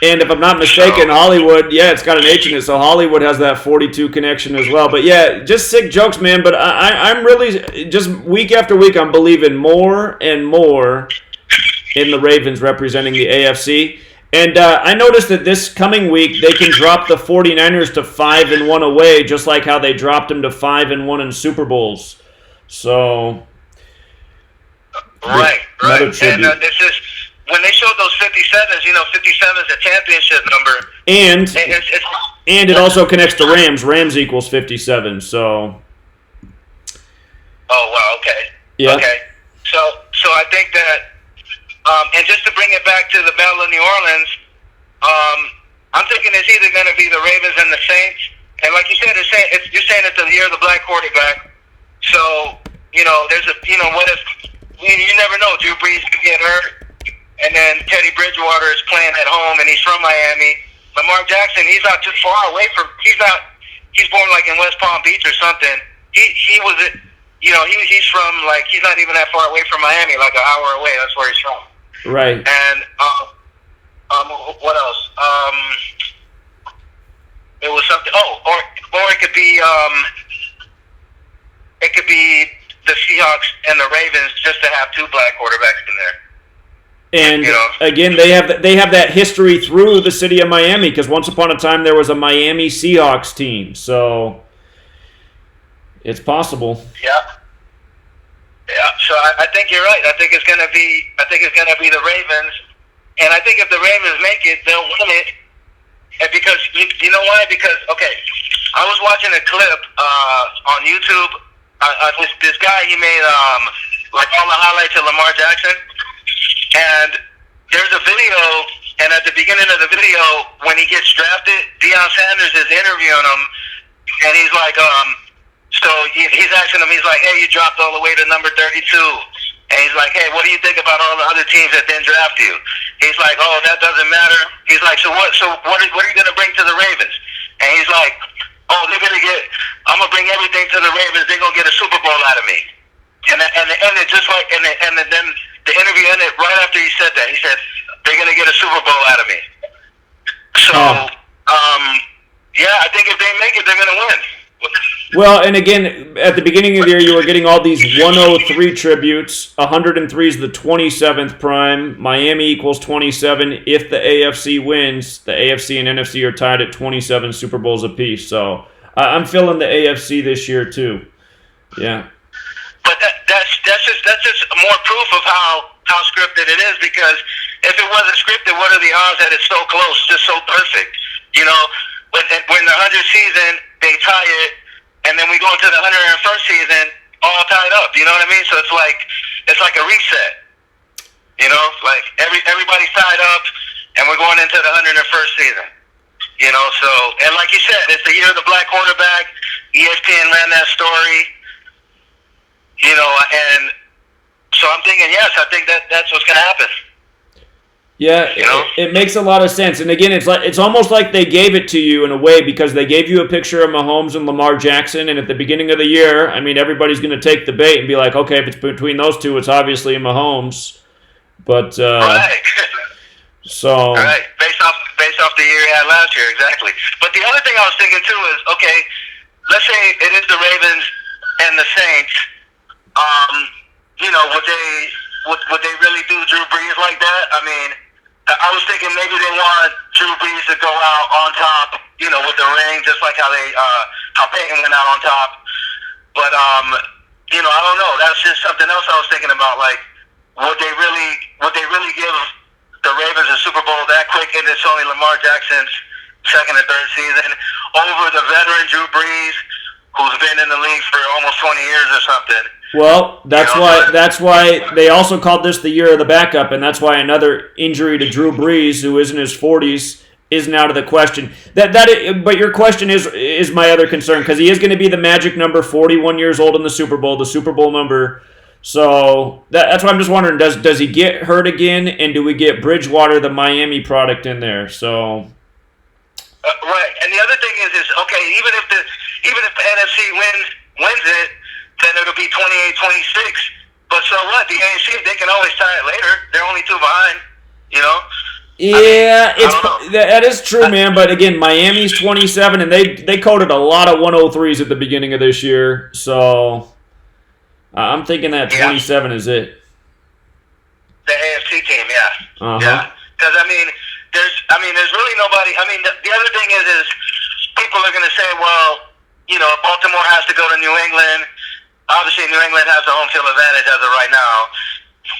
And if I'm not mistaken, Hollywood, it's got an H in it, so Hollywood has that 42 connection as well. But just sick jokes, man. But I'm really, just week after week, I'm believing more and more in the Ravens representing the AFC. And I noticed that this coming week, they can drop the 49ers to 5-1 away, just like how they dropped them to 5-1 in Super Bowls. So, right. And this is when they showed those 57s. 57 is a championship number, and it also connects to Rams. Rams equals 57. So. Oh wow! Okay. Yeah. Okay. So I think that. And just to bring it back to the Battle of New Orleans, I'm thinking it's either going to be the Ravens and the Saints. And like you said, you're saying it's the year of the black quarterback. So, there's what if, you never know, Drew Brees could get hurt, and then Teddy Bridgewater is playing at home, and he's from Miami. Lamar Jackson, he's not too far away he's born like in West Palm Beach or something. He was, he's from, like, he's not even that far away from Miami, like an hour away. That's where he's from. Right. And what else? It was something. Or it could be the Seahawks and the Ravens, just to have two black quarterbacks in there. And again, they have that history through the city of Miami, because once upon a time there was a Miami Seahawks team. So it's possible. Yeah. Yeah, so I think you're right. I think it's gonna be the Ravens, and I think if the Ravens make it, they'll win it. And because you know why? Because I was watching a clip on YouTube. This guy, he made like all the highlights of Lamar Jackson, and there's a video. And at the beginning of the video, when he gets drafted, Deion Sanders is interviewing him, and he's like, So he's asking him, he's like, hey, you dropped all the way to number 32. And he's like, hey, what do you think about all the other teams that didn't draft you? He's like, oh, that doesn't matter. He's like, so what are you going to bring to the Ravens? And he's like, oh, they're gonna get. I'm gonna bring everything to the Ravens. They're gonna get a Super Bowl out of me. And it just like and then the interview ended right after he said that. He said they're gonna get a Super Bowl out of me. So, yeah, I think if they make it, they're gonna win. Well, and again, at the beginning of the year, you were getting all these 103 tributes. 103 is the 27th prime. Miami equals 27. If the AFC wins, the AFC and NFC are tied at 27 Super Bowls apiece. So I'm feeling the AFC this year too. Yeah. But that's just more proof of how scripted it is. Because if it wasn't scripted, what are the odds that it's so close, just so perfect? You know, when the 100th season they tie it, and then we go into the 101st season all tied up. You know what I mean? So it's like a reset. You know, like everybody's tied up, and we're going into the 101st season. You know, so and like you said, it's the year of the black quarterback. ESPN ran that story. You know, and so I'm thinking, yes, I think that's what's going to happen. Yeah, you know? it makes a lot of sense. And again, it's almost like they gave it to you in a way, because they gave you a picture of Mahomes and Lamar Jackson, and at the beginning of the year, I mean, everybody's going to take the bait and be like, okay, if it's between those two, it's obviously Mahomes. But right. So right, based off the year he had last year, exactly. But the other thing I was thinking too is, okay, let's say it is the Ravens and the Saints. You know, would they really do Drew Brees like that? I mean, I was thinking maybe they want Drew Brees to go out on top, you know, with the ring, just like how Peyton went out on top. But you know, I don't know. That's just something else I was thinking about. Like, would they really give the Ravens a Super Bowl that quick, and it's only Lamar Jackson's second and third season over the veteran Drew Brees, who's been in the league for almost 20 years or something? Well, that's why they also called this the year of the backup, and that's why another injury to Drew Brees, who is in his 40s, isn't out of the question. But your question is my other concern, because he is going to be the magic number, 41 years old in the Super Bowl number. So that's why I'm just wondering, does he get hurt again, and do we get Bridgewater, the Miami product, in there? So right, and the other thing is okay, even if the NFC wins it, then it'll be 28-26. But so what? The AFC, they can always tie it later. They're only two behind, you know? Yeah, that is true, man. But again, Miami's 27, and they coded a lot of 103s at the beginning of this year. So I'm thinking that 27 is it. The AFC team, yeah. Uh-huh. Yeah. Because, there's really nobody. I mean, the other thing is people are going to say, well, you know, Baltimore has to go to New England. Obviously, New England has the home field advantage as of right now.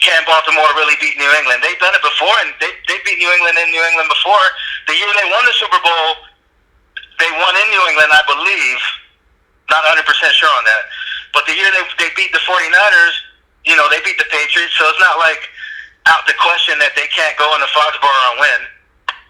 Can Baltimore really beat New England? They've done it before, and they beat New England in New England before. The year they won the Super Bowl, they won in New England, I believe. Not 100% sure on that. But the year they beat the 49ers, you know, they beat the Patriots, so it's not like out the question that they can't go into Foxborough and win.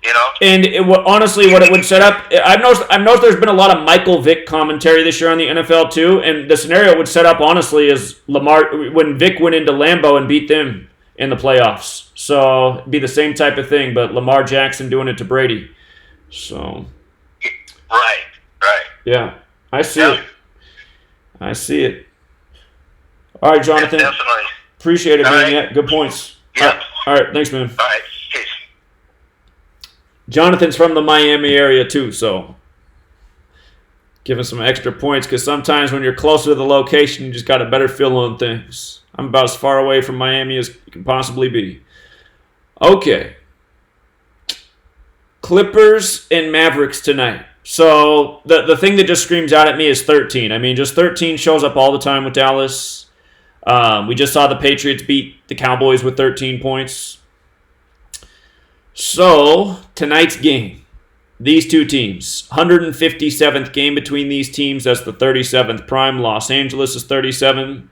You know? And honestly, what it would set up, I've noticed there's been a lot of Michael Vick commentary this year on the NFL too, and the scenario would set up honestly is Lamar when Vick went into Lambeau and beat them in the playoffs. So it'd be the same type of thing, but Lamar Jackson doing it to Brady. So right. Yeah, I see it. All right, Jonathan. Yeah, definitely. Appreciate it, man. Right. Yeah, good points. Yeah. All right, thanks, man. All right. Peace. Jonathan's from the Miami area too, so give us some extra points, because sometimes when you're closer to the location, you just got a better feel on things. I'm about as far away from Miami as you can possibly be. Okay. Clippers and Mavericks tonight. So the thing that just screams out at me is 13. I mean, just 13 shows up all the time with Dallas. We just saw the Patriots beat the Cowboys with 13 points. So, tonight's game, these two teams, 157th game between these teams. That's the 37th prime. Los Angeles is 37.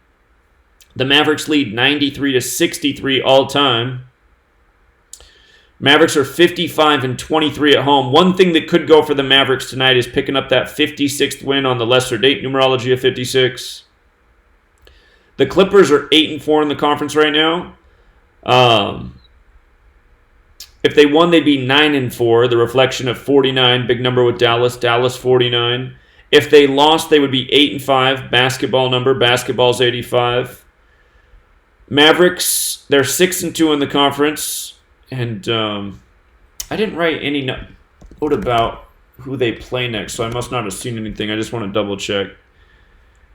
The Mavericks lead 93-63 all time. Mavericks are 55-23 at home. One thing that could go for the Mavericks tonight is picking up that 56th win on the lesser date numerology of 56. The Clippers are 8-4 in the conference right now. If they won, they'd be 9-4. The reflection of 49, big number with Dallas. Dallas 49. If they lost, they would be 8-5. Basketball number. Basketball's 85. Mavericks, they're 6-2 in the conference. And I didn't write any note about who they play next, so I must not have seen anything. I just want to double check.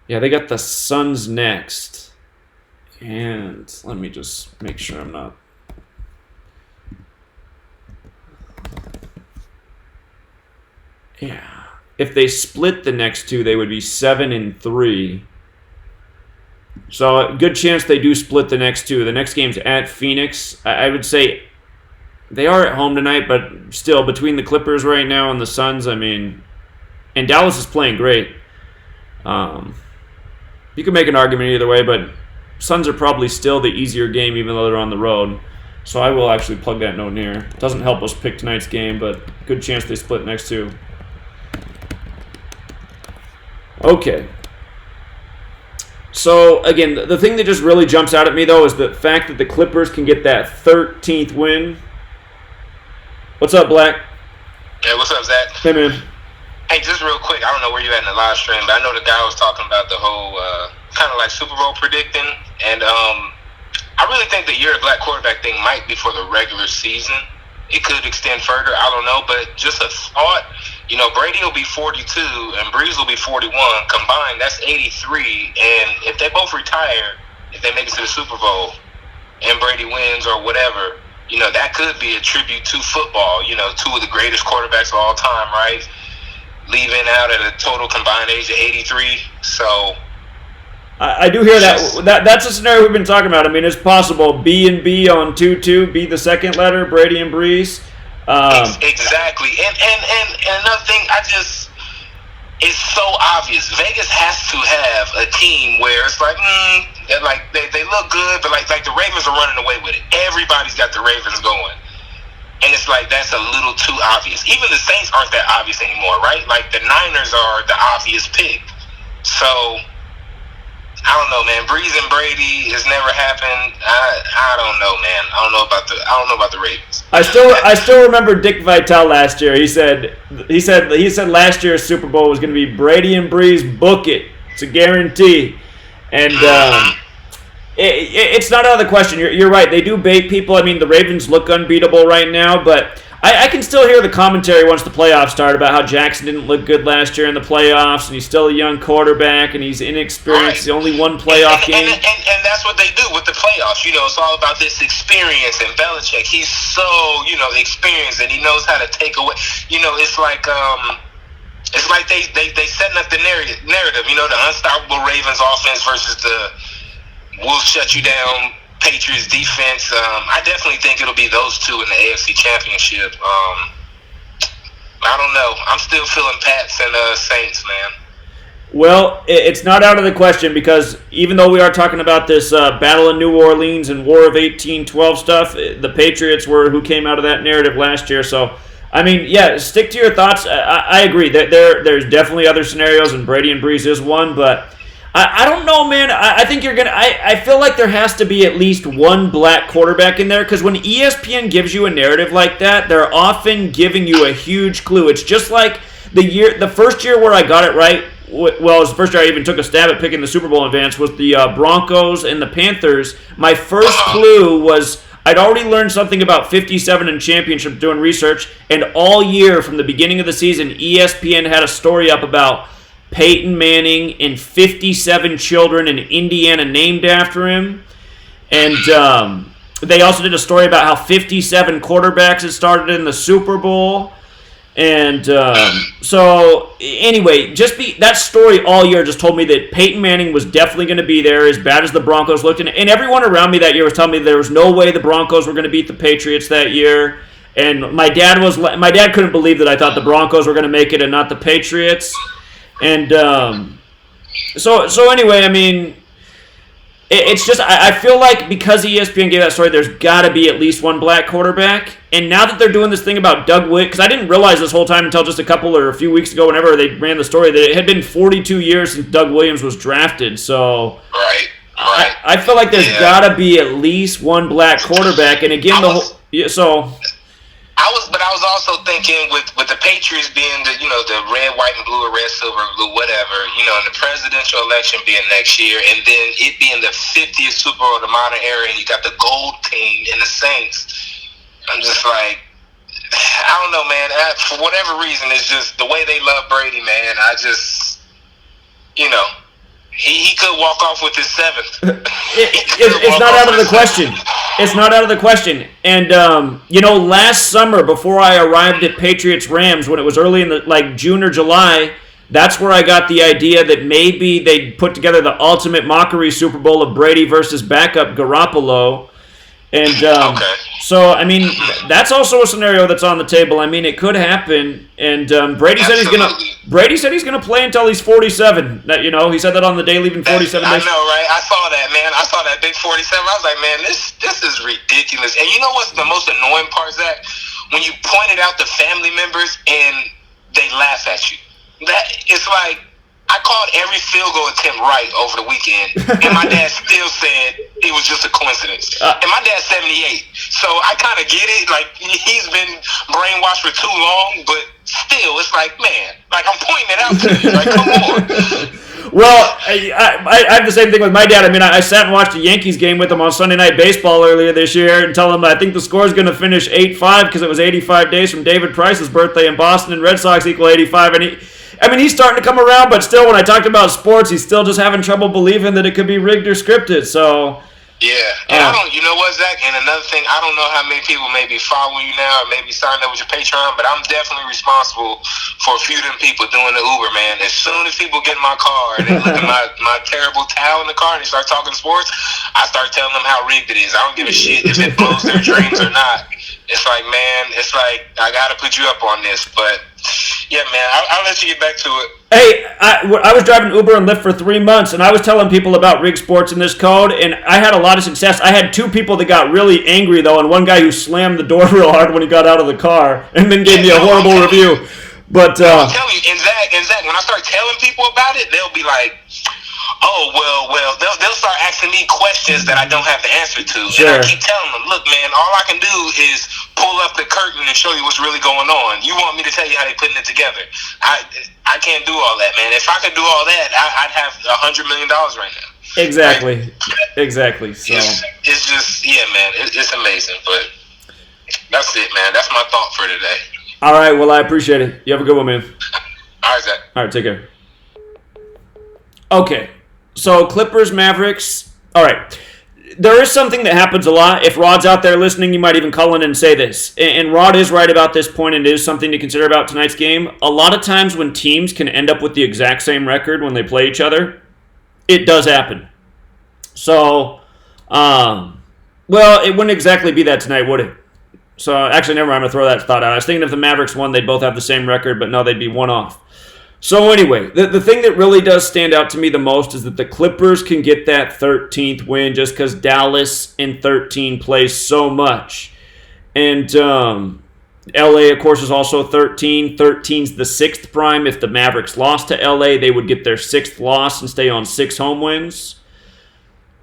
Yeah, they got the Suns next. And let me just make sure I'm not... Yeah. If they split the next two, they would be 7-3. So a good chance they do split the next two. The next game's at Phoenix. I would say they are at home tonight, but still, between the Clippers right now and the Suns, I mean, and Dallas is playing great. You can make an argument either way, but Suns are probably still the easier game, even though they're on the road. So I will actually plug that note in here. Doesn't help us pick tonight's game, but good chance they split next two. Okay. So, again, the thing that just really jumps out at me, though, is the fact that the Clippers can get that 13th win. What's up, Black? Hey, what's up, Zach? Hey, man. Hey, just real quick, I don't know where you at in the live stream, but I know the guy was talking about the whole kind of like Super Bowl predicting, and I really think the year of black quarterback thing might be for the regular season. It could extend further, I don't know, but just a thought, you know, Brady will be 42 and Breeze will be 41. Combined, that's 83, and if they both retire, if they make it to the Super Bowl, and Brady wins or whatever, you know, that could be a tribute to football, you know, two of the greatest quarterbacks of all time, right? Leaving out at a total combined age of 83, so... I do hear that. That's a scenario we've been talking about. I mean, it's possible. B and B on 2-2, B the second letter, Brady and Breeze. Exactly. And another thing, it's so obvious. Vegas has to have a team where it's like, they look good, but like the Ravens are running away with it. Everybody's got the Ravens going. And it's like, that's a little too obvious. Even the Saints aren't that obvious anymore, right? Like, the Niners are the obvious pick. So... I don't know, man. Breeze and Brady has never happened. I don't know, man. I don't know about the Ravens. I still remember Dick Vitale last year. He said last year's Super Bowl was going to be Brady and Breeze. Book it. It's a guarantee. And it's not out of the question. You're right. They do bait people. I mean, the Ravens look unbeatable right now, but I can still hear the commentary once the playoffs start about how Jackson didn't look good last year in the playoffs, and he's still a young quarterback, and he's inexperienced. Right. Only one playoff game. And that's what they do with the playoffs. You know, it's all about this experience. And Belichick, he's so, you know, experienced, and he knows how to take away. You know, it's like they setting up the narrative. You know, the unstoppable Ravens offense versus the we'll shut you down Patriots defense. I definitely think it'll be those two in the AFC Championship. I don't know. I'm still feeling Pats and Saints, man. Well, it's not out of the question because even though we are talking about this Battle of New Orleans and War of 1812 stuff, the Patriots were who came out of that narrative last year. So, I mean, yeah, stick to your thoughts. I agree that there's definitely other scenarios, and Brady and Breeze is one, but I don't know, man. I think you're going to... I feel like there has to be at least one black quarterback in there because when ESPN gives you a narrative like that, they're often giving you a huge clue. It's just like the first year where I got it right, well, it was the first year I even took a stab at picking the Super Bowl in advance, was the Broncos and the Panthers. My first clue was I'd already learned something about 57 and championship doing research, and all year from the beginning of the season, ESPN had a story up about Peyton Manning and 57 children in Indiana named after him. And they also did a story about how 57 quarterbacks had started in the Super Bowl. And so, anyway, that story all year just told me that Peyton Manning was definitely going to be there, as bad as the Broncos looked. And everyone around me that year was telling me there was no way the Broncos were going to beat the Patriots that year. And my dad couldn't believe that I thought the Broncos were going to make it and not the Patriots. And so anyway, I mean, it's just I feel like because ESPN gave that story, there's got to be at least one black quarterback. And now that they're doing this thing about Doug Williams, because I didn't realize this whole time until just a couple or a few weeks ago, whenever they ran the story, that it had been 42 years since Doug Williams was drafted. So right. I feel like there's got to be at least one black quarterback. And again, I I was also thinking with the Patriots being the the red, white, and blue, or red, silver, and blue, whatever, and the presidential election being next year, and then it being the 50th Super Bowl of the modern era, and you got the gold team and the Saints. I'm just like, I don't know, man. For whatever reason, it's just the way they love Brady, man. I just, he could walk off with his seventh. It's not out of the question. It's not out of the question. And, last summer, before I arrived at Patriots-Rams, when it was early in June or July, that's where I got the idea that maybe they'd put together the ultimate mockery Super Bowl of Brady versus backup Garoppolo. And so, I mean, that's also a scenario that's on the table. I mean, it could happen. And Brady said he's gonna play until he's 47. That he said that on the day leaving 47 days. I days. know, right? I saw that, man. I saw that big 47. I was like, man, this is ridiculous. And you know what's the most annoying part, Zach? When you pointed out the family members and they laugh at you. That it's like, I called every field goal attempt right over the weekend, and my dad still said it was just a coincidence. And my dad's 78, so I kind of get it. Like, he's been brainwashed for too long, but still, it's like, man, like, I'm pointing it out to you. Like, come on. Well, I have the same thing with my dad. I mean, I sat and watched a Yankees game with him on Sunday Night Baseball earlier this year and tell him I think the score is going to finish 8-5 because it was 85 days from David Price's birthday in Boston, and Red Sox equal 85, and he's starting to come around, but still, when I talked about sports, he's still just having trouble believing that it could be rigged or scripted. So, yeah, and I don't, you know what, Zach? And another thing, I don't know how many people may be following you now, or maybe signed up with your Patreon, but I'm definitely responsible for a few of them people doing the Uber, man. As soon as people get in my car and they look at my terrible towel in the car and they start talking sports, I start telling them how rigged it is. I don't give a shit if it blows their dreams or not. It's like, man, I got to put you up on this, but. Yeah, man, I'll let you get back to it. Hey, I was driving Uber and Lyft for 3 months, and I was telling people about rigged sports in this code, and I had a lot of success. I had 2 people that got really angry, though, and one guy who slammed the door real hard when he got out of the car, and then gave me a horrible review. But I'm telling you, and Zach, when I start telling people about it, they'll be like, oh, well, they'll start asking me questions that I don't have the answer to. Sure. And I keep telling them, look, man, all I can do is pull up the curtain and show you what's really going on. You want me to tell you how they're putting it together. I can't do all that, man. If I could do all that, I'd have $100 million right now. Exactly. Right? Exactly. So it's just, yeah, man, it's amazing. But that's it, man. That's my thought for today. All right, well, I appreciate it. You have a good one, man. All right, Zach. All right, take care. Okay. So, Clippers, Mavericks. All right. There is something that happens a lot. If Rod's out there listening, you might even call in and say this. And Rod is right about this point, and it is something to consider about tonight's game. A lot of times when teams can end up with the exact same record when they play each other, it does happen. So, well, it wouldn't exactly be that tonight, would it? So, actually, never mind. I'm going to throw that thought out. I was thinking if the Mavericks won, they'd both have the same record, but no, they'd be one off. So anyway, the thing that really does stand out to me the most is that the Clippers can get that 13th win just because Dallas in 13 plays so much. And LA, of course, is also 13. 13's the 6th prime. If the Mavericks lost to LA, they would get their 6th loss and stay on 6 home wins.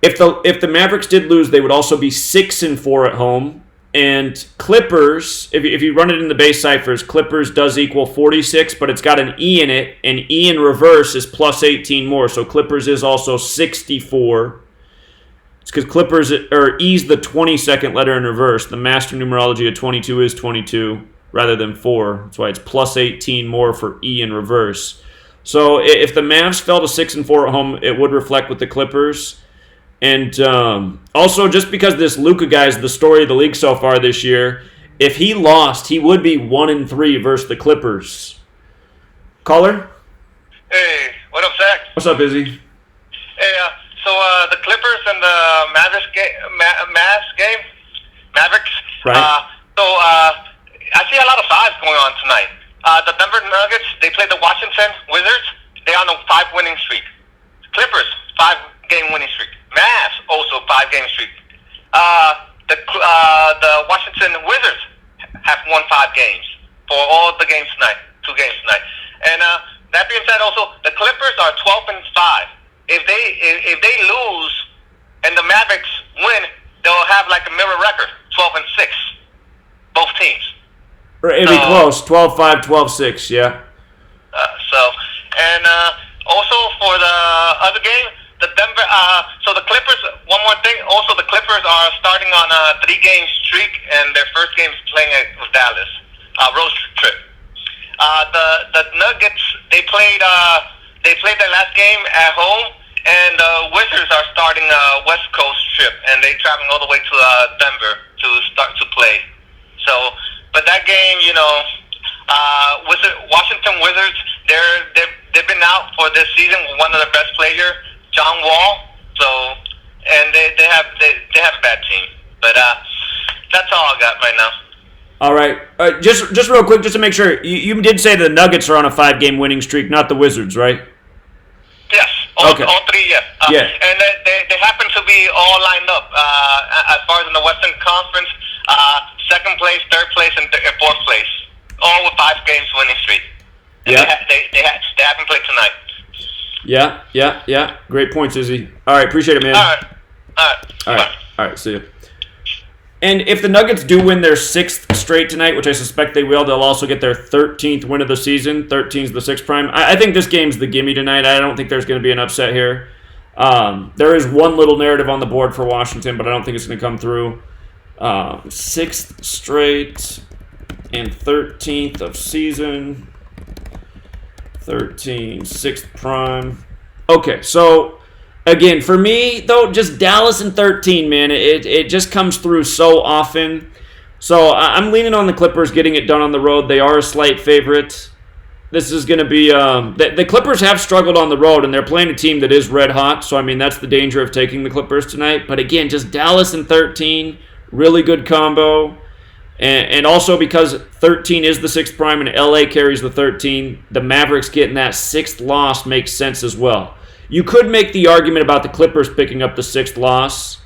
If the Mavericks did lose, they would also be 6-4 at home. And Clippers, if you run it in the base ciphers, Clippers does equal 46, but it's got an E in it, and E in reverse is plus 18 more. So Clippers is also 64. It's because Clippers, or E's the 22nd letter in reverse. The master numerology of 22 is 22 rather than 4. That's why it's plus 18 more for E in reverse. So if the Mavs fell to 6-4 at home, it would reflect with the Clippers. And also, just because this Luka guy is the story of the league so far this year, if he lost, he would be 1-3 versus the Clippers. Caller? Hey, what up, Zach? What's up, Izzy? Hey, so the Clippers and the Mavericks game, Mavericks. Right. I see a lot of sides going on tonight. The Denver Nuggets, they play the Washington Wizards. They're on a 5-winning streak. Clippers, 5-game winning streak. Mavs, also 5-game streak. The Washington Wizards have won 5 games for all the games tonight, 2 games tonight. And that being said, also the Clippers are 12-5. If they lose and the Mavericks win, they'll have like a mirror record, 12-6, both teams. Or it'd be close. 12-5, 12-6, yeah. Also for the other game, the Denver. So the Clippers. One more thing. Also, the Clippers are starting on a 3-game streak, and their first game is playing with Dallas. Road trip. The Nuggets. They played their last game at home, and the Wizards are starting a West Coast trip, and they're traveling all the way to Denver to start to play. So, but that game, Washington Wizards, they've been out for this season with one of their best players, John Wall. So, and they have a bad team. But that's all I got right now. All right. Just real quick, just to make sure, you did say the Nuggets are on a 5-game winning streak, not the Wizards, right? Yes. All three, yes. Yeah. And they happen to be all lined up. As far as in the Western Conference, second place, third place, and fourth place. All with 5 games winning streak. And yeah. They haven't played tonight. Yeah. Great points, Izzy. All right, appreciate it, man. All right. See you. And if the Nuggets do win their 6th straight tonight, which I suspect they will, they'll also get their 13th win of the season. 13 is the 6th prime. I think this game's the gimme tonight. I don't think there's going to be an upset here. There is one little narrative on the board for Washington, but I don't think it's going to come through. 6th straight and 13th of season. 13, 6th prime. Okay, so again, for me, though, just Dallas and 13, man, it just comes through so often. So I'm leaning on the Clippers getting it done on the road. They are a slight favorite. This is going to be... the Clippers have struggled on the road, and they're playing a team that is red hot. So, I mean, that's the danger of taking the Clippers tonight. But again, just Dallas and 13, really good combo. And also because 13 is the 6th prime and LA carries the 13, the Mavericks getting that 6th loss makes sense as well. You could make the argument about the Clippers picking up the 6th loss,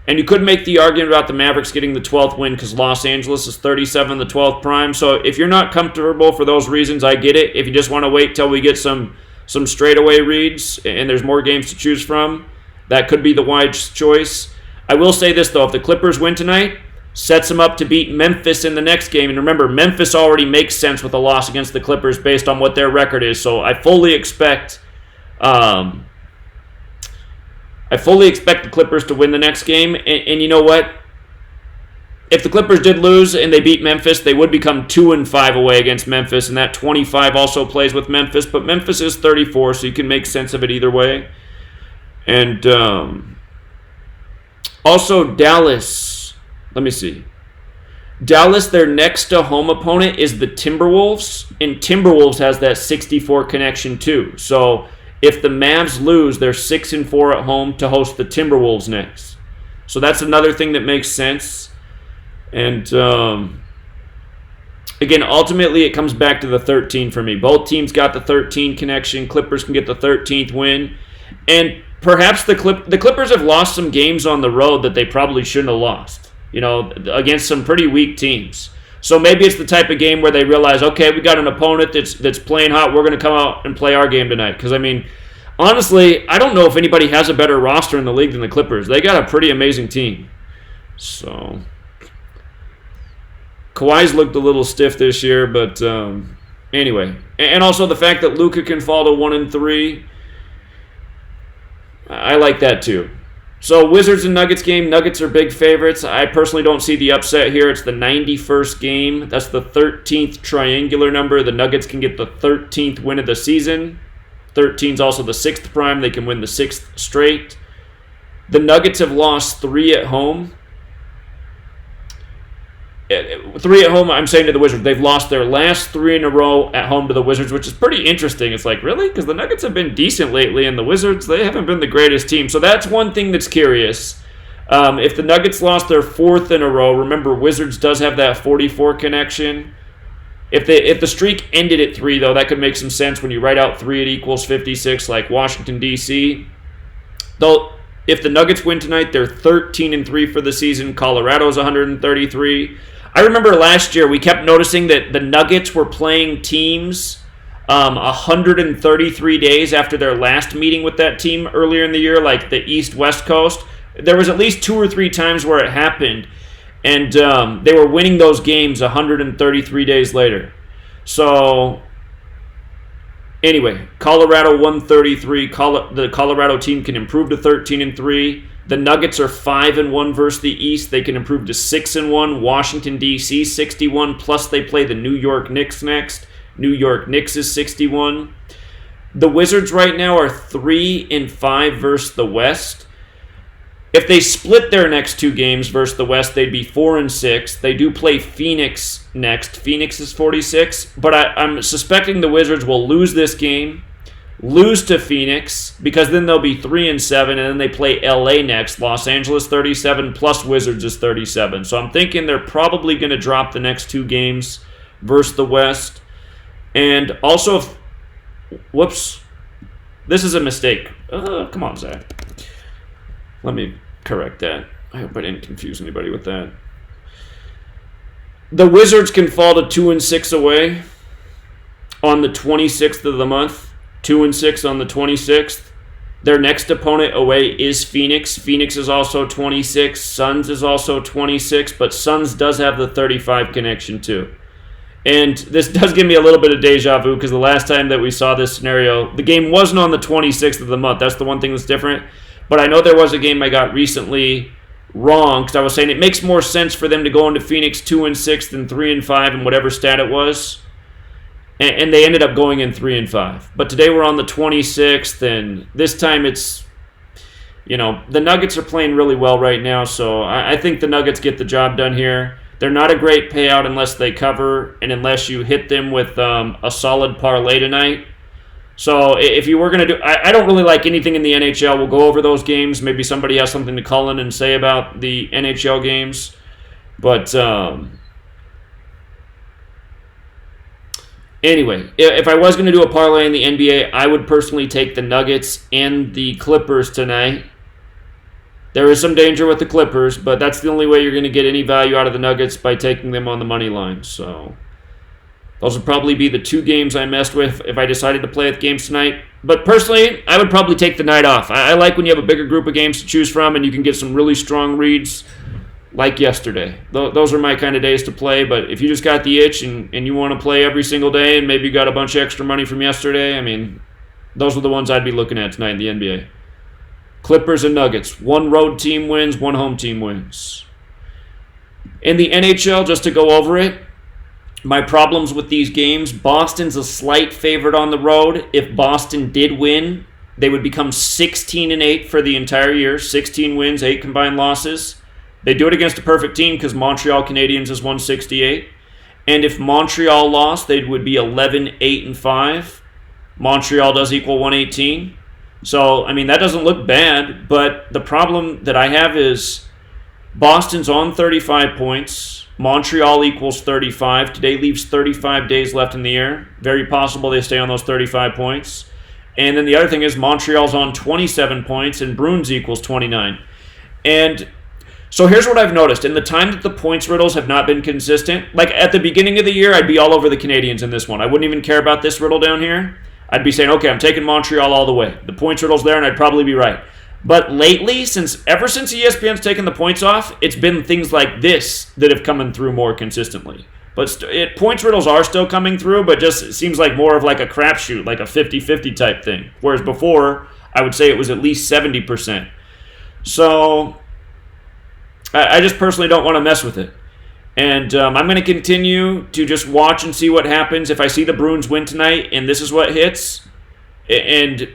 and you could make the argument about the Mavericks getting the 12th win because Los Angeles is 37, the 12th prime. So if you're not comfortable for those reasons, I get it. If you just want to wait till we get some straightaway reads and there's more games to choose from, that could be the wise choice. I will say this, though. If the Clippers win tonight, sets them up to beat Memphis in the next game. And remember, Memphis already makes sense with a loss against the Clippers based on what their record is. So I fully expect the Clippers to win the next game. And you know what? If the Clippers did lose and they beat Memphis, they would become 2-5 away against Memphis. And that 25 also plays with Memphis. But Memphis is 34, so you can make sense of it either way. And also Dallas... Let me see. Dallas, their next to home opponent is the Timberwolves, and Timberwolves has that 64 connection too. So if the Mavs lose, they're 6-4 at home to host the Timberwolves next. So that's another thing that makes sense. And again, ultimately it comes back to the 13 for me. Both teams got the 13 connection. Clippers can get the 13th win. And perhaps the Clippers have lost some games on the road that they probably shouldn't have lost. Against some pretty weak teams. So maybe it's the type of game where they realize, okay, we got an opponent that's playing hot. We're going to come out and play our game tonight. Because, I mean, honestly, I don't know if anybody has a better roster in the league than the Clippers. They got a pretty amazing team. So, Kawhi's looked a little stiff this year, but anyway. And also the fact that Luka can fall to 1-3, I like that too. So, Wizards and Nuggets game. Nuggets are big favorites. I personally don't see the upset here. It's the 91st game. That's the 13th triangular number. The Nuggets can get the 13th win of the season. 13 is also the 6th prime. They can win the 6th straight. The Nuggets have lost 3 at home. 3 at home, I'm saying to the Wizards. They've lost their last 3 in a row at home to the Wizards, which is pretty interesting. It's like, really? Because the Nuggets have been decent lately, and the Wizards, they haven't been the greatest team. So that's one thing that's curious. If the Nuggets lost their 4th in a row, remember, Wizards does have that 44 connection. If the streak ended at 3, though, that could make some sense. When you write out 3, it equals 56, like Washington, D.C. Though, if the Nuggets win tonight, they're 13-3 for the season. Colorado's 133. I remember last year we kept noticing that the Nuggets were playing teams 133 days after their last meeting with that team earlier in the year, like the East-West Coast. There was at least 2 or 3 times where it happened. And they were winning those games 133 days later. So, anyway, Colorado 133. The Colorado team can improve to 13-3. The Nuggets are 5-1 versus the East. They can improve to 6-1. Washington, D.C. 61. Plus, they play the New York Knicks next. New York Knicks is 61. The Wizards right now are 3-5 versus the West. If they split their next two games versus the West, they'd be 4-6. They do play Phoenix next. Phoenix is 46, but I'm suspecting the Wizards will lose this game, lose to Phoenix, because then they'll be 3-7, and then they play LA next. Los Angeles 37 plus Wizards is 37. So I'm thinking they're probably going to drop the next two games versus the West. And also, whoops, this is a mistake. Come on, Zach. Let me correct that. I hope I didn't confuse anybody with that. The Wizards can fall to 2-6 away on the 26th of the month. 2-6 on the 26th. Their next opponent away is Phoenix. Phoenix is also 26. Suns is also 26, but Suns does have the 35 connection too. And this does give me a little bit of deja vu because the last time that we saw this scenario, the game wasn't on the 26th of the month. That's the one thing that's different. But I know there was a game I got recently wrong because I was saying it makes more sense for them to go into Phoenix 2-6 than 3-5 and whatever stat it was. And they ended up going in 3-5. But today we're on the 26th, and this time it's, the Nuggets are playing really well right now, so I think the Nuggets get the job done here. They're not a great payout unless they cover and unless you hit them with a solid parlay tonight. So if you were going to do... I don't really like anything in the NHL. We'll go over those games. Maybe somebody has something to call in and say about the NHL games. But anyway, if I was going to do a parlay in the NBA, I would personally take the Nuggets and the Clippers tonight. There is some danger with the Clippers, but that's the only way you're going to get any value out of the Nuggets by taking them on the money line. So those would probably be the two games I messed with if I decided to play with games tonight. But personally, I would probably take the night off. I like when you have a bigger group of games to choose from and you can get some really strong reads like yesterday. Those are my kind of days to play, but if you just got the itch and you want to play every single day and maybe you got a bunch of extra money from yesterday, those are the ones I'd be looking at tonight in the NBA. Clippers and Nuggets. One road team wins, one home team wins. In the NHL, just to go over it, my problems with these games, Boston's a slight favorite on the road. If Boston did win, they would become 16-8 for the entire year. 16 wins, 8 combined losses. They do it against a perfect team because Montreal Canadiens is 168. And if Montreal lost, they would be 11-8-5. Montreal does equal 118. So, that doesn't look bad, but the problem that I have is Boston's on 35 points. Montreal equals 35. Today leaves 35 days left in the year. Very possible they stay on those 35 points. And then the other thing is Montreal's on 27 points and Bruins equals 29. And so here's what I've noticed. In the time that the points riddles have not been consistent, like at the beginning of the year, I'd be all over the Canadiens in this one. I wouldn't even care about this riddle down here. I'd be saying, okay, I'm taking Montreal all the way. The points riddle's there, and I'd probably be right. But lately, ever since ESPN's taken the points off, it's been things like this that have come through more consistently. But points riddles are still coming through, but just it seems like more of like a crapshoot, like a 50-50 type thing. Whereas before, I would say it was at least 70%. So I just personally don't want to mess with it. And I'm going to continue to just watch and see what happens. If I see the Bruins win tonight and this is what hits, and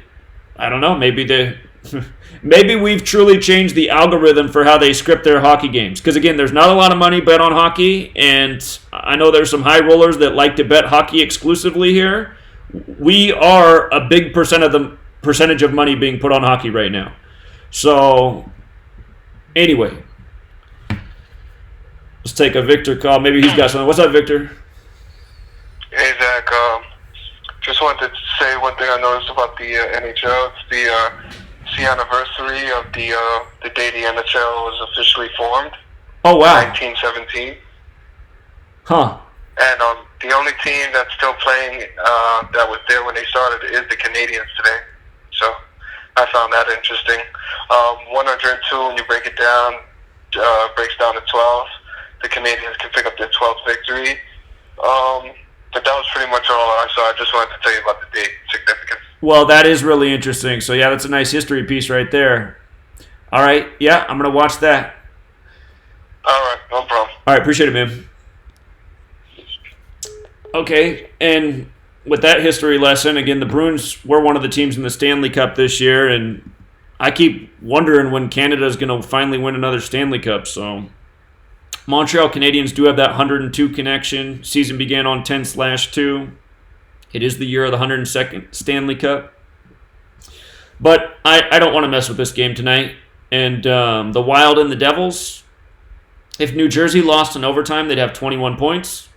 I don't know, maybe we've truly changed the algorithm for how they script their hockey games. Because again, there's not a lot of money bet on hockey, and I know there's some high rollers that like to bet hockey exclusively here. We are a big percentage of money being put on hockey right now. So anyway. Let's take a Victor call. Maybe he's got something. What's up, Victor? Hey, Zach. Just wanted to say one thing I noticed about the NHL. It's the anniversary of the day the NHL was officially formed. Oh, wow. 1917. Huh. And the only team that's still playing that was there when they started is the Canadiens today. So I found that interesting. 102, when you break it down, breaks down to 12. 12th victory. But that was pretty much all. So I just wanted to tell you about the date significance. Well, that is really interesting. So, yeah, that's a nice history piece right there. All right. Yeah, I'm going to watch that. All right. No problem. All right. Appreciate it, man. Okay. And with that history lesson, again, the Bruins were one of the teams in the Stanley Cup this year, and I keep wondering when Canada is going to finally win another Stanley Cup. So, Montreal Canadiens do have that 102 connection. Season began on 10/2. It is the year of the 102nd Stanley Cup. But I don't want to mess with this game tonight. And the Wild and the Devils, if New Jersey lost in overtime, they'd have 21 points.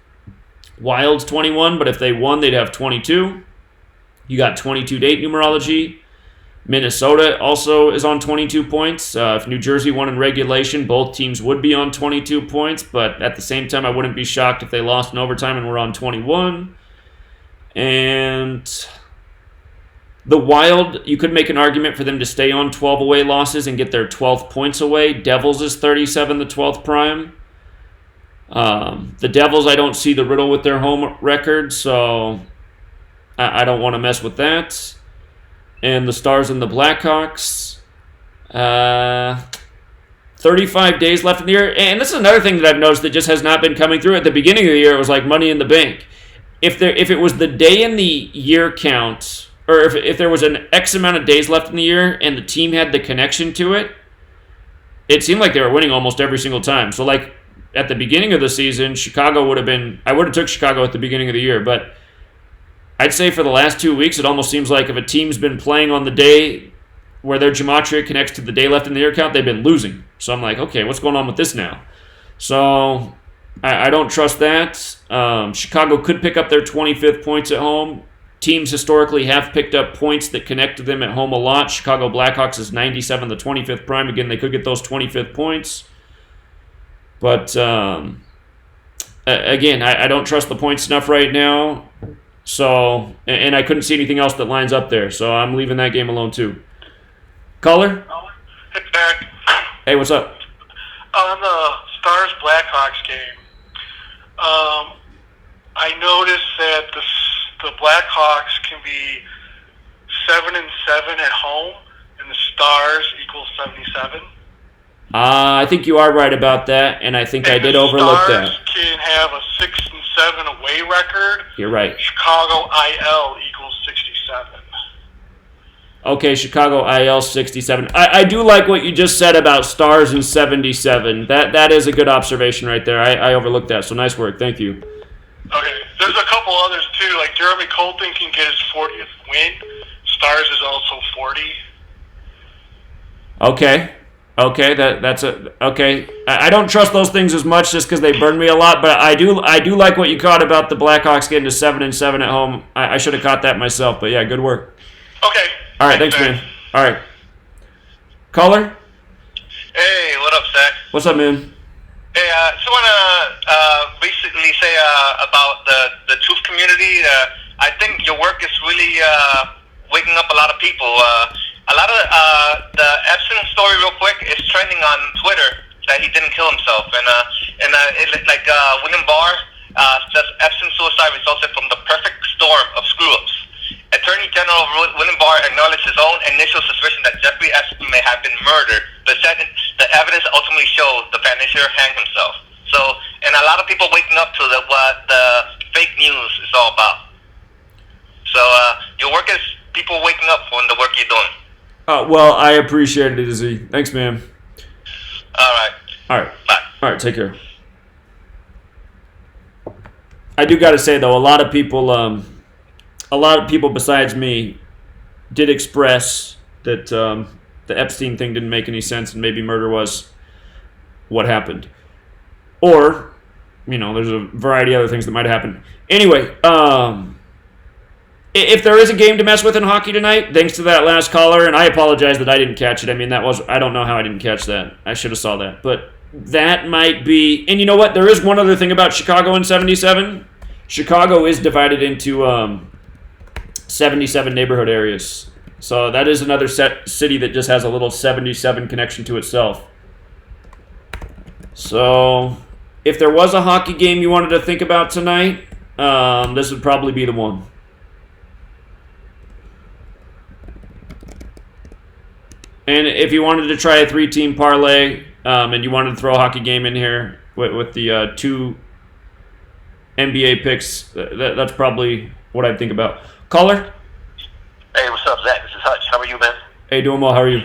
Wild's 21, but if they won, they'd have 22. You got 22 date numerology. Minnesota also is on 22 points. If New Jersey won in regulation, both teams would be on 22 points, but at the same time, I wouldn't be shocked if they lost in overtime and were on 21. And the Wild, you could make an argument for them to stay on 12 away losses and get their 12th points away. Devils is 37, the 12th prime. The Devils, I don't see the riddle with their home record, so I don't want to mess with that. And the Stars and the Blackhawks, 35 days left in the year. And this is another thing that I've noticed that just has not been coming through. At the beginning of the year, it was like money in the bank. If it was the day in the year count, or if there was an X amount of days left in the year and the team had the connection to it, it seemed like they were winning almost every single time. So like at the beginning of the season, Chicago would have been, I would have took Chicago at the beginning of the year, but I'd say for the last 2 weeks, it almost seems like if a team's been playing on the day where their gematria connects to the day left in the year count, they've been losing. So I'm like, okay, what's going on with this now? So I don't trust that. Chicago could pick up their 25th points at home. Teams historically have picked up points that connect to them at home a lot. Chicago Blackhawks is 97, the 25th prime. Again, they could get those 25th points. But, again, I don't trust the points enough right now. So, and I couldn't see anything else that lines up there. So I'm leaving that game alone too. Caller? Hey, Beck. Hey, what's up? On the Stars-Blackhawks game, I noticed that the Blackhawks can be 7-7 at home, and the Stars equals 77. I think you are right about that, and I think I did overlook that. Stars can have a 6-7 away record. You're right. Chicago IL equals 67. Okay, Chicago IL 67. I do like what you just said about Stars and 77. That is a good observation right there. I overlooked that, so nice work. Thank you. Okay, there's a couple others too. Like Jeremy Colton can get his 40th win. Stars is also 40. Okay, that's a okay. I don't trust those things as much just because they burn me a lot, but I do like what you caught about the Blackhawks getting to 7-7 at home. I should have caught that myself, but yeah, good work. Okay. All right, thanks, man. All right, caller. Hey, what up, Zach? What's up, man? Hey, just want to basically say about the truth community. I think your work is really waking up a lot of people. A lot of the Epson story, real quick, is trending on Twitter that he didn't kill himself, and William Barr says Epson suicide resulted from the perfect storm of screw-ups. Attorney General William Barr acknowledged his own initial suspicion that Jeffrey Epstein may have been murdered, but said the evidence ultimately showed the financier hanged himself. So, and a lot of people waking up to what the fake news is all about. So, your work is people waking up from the work you're doing. Well, I appreciate it, Izzy. Thanks, man. All right. Bye. All right, take care. I do got to say though, a lot of people besides me did express that the Epstein thing didn't make any sense and maybe murder was what happened. Or, there's a variety of other things that might have happened. Anyway, if there is a game to mess with in hockey tonight, thanks to that last caller, and I apologize that I didn't catch it. I don't know how I didn't catch that. I should have saw that. But that might be, and you know what? There is one other thing about Chicago in 77. Chicago is divided into 77 neighborhood areas. So that is another city that just has a little 77 connection to itself. So if there was a hockey game you wanted to think about tonight, this would probably be the one. And if you wanted to try a 3-team parlay, and you wanted to throw a hockey game in here with the 2 NBA picks, that's probably what I'd think about. Caller? Hey, what's up, Zach? This is Hutch. How are you, man? Hey, doing well. How are you?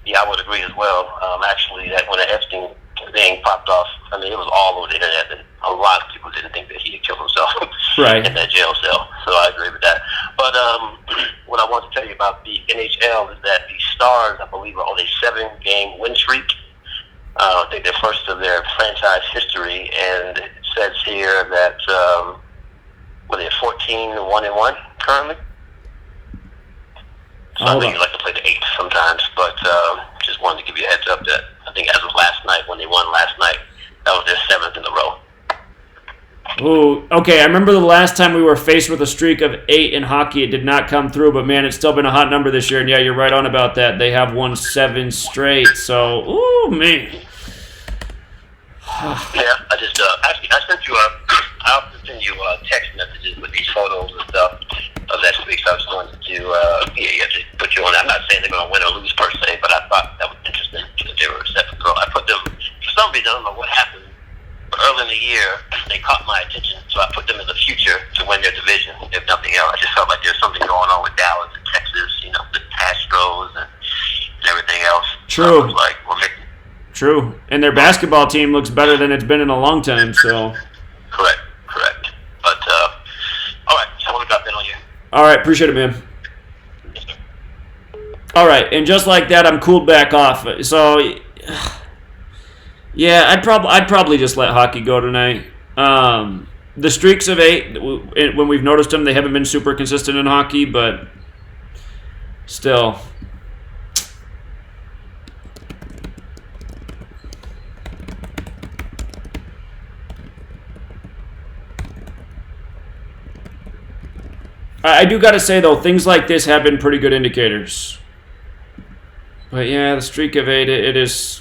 Yeah, I would agree as well. Actually, that when the Epstein thing popped off, I mean, it was all over the internet, and a lot of people didn't think that he had killed himself Right. in that jail cell. So I agree with that. But what I want to tell you about the NHL is that the Stars, I believe, are on a 7-game win streak. I think they're first of their franchise history, and it says here that they're 14-1-1 currently. So I know you like to play the 8 sometimes, but just wanted to give you a heads up that I think as of last night, when they won last night, that was their 7th in a row. Ooh, okay. I remember the last time we were faced with a streak of 8 in hockey, it did not come through, but man, it's still been a hot number this year, and yeah, you're right on about that. They have won 7 straight, so, ooh, man. Yeah, I just, actually, I often send you text messages with these photos and stuff of that streak, so I just wanted to, just put you on. I'm not saying they're going to win or lose per se, but I thought that was interesting that they were set to go. I put them, for some reason, I don't know what happened, but early in the year, they caught my attention, so I put them in the future to win their division, if nothing else. I just felt like there's something going on with Dallas and Texas, the Astros and everything else. True. So I was like, well, maybe. True. And their basketball team looks better than it's been in a long time, so. Correct. But, all right, so I want to drop in on you. All right, appreciate it, man. All right, and just like that, I'm cooled back off. So, yeah, I'd probably just let hockey go tonight. The streaks of 8, when we've noticed them, they haven't been super consistent in hockey, but still. I do got to say, though, things like this have been pretty good indicators. But, yeah, the streak of 8, it is...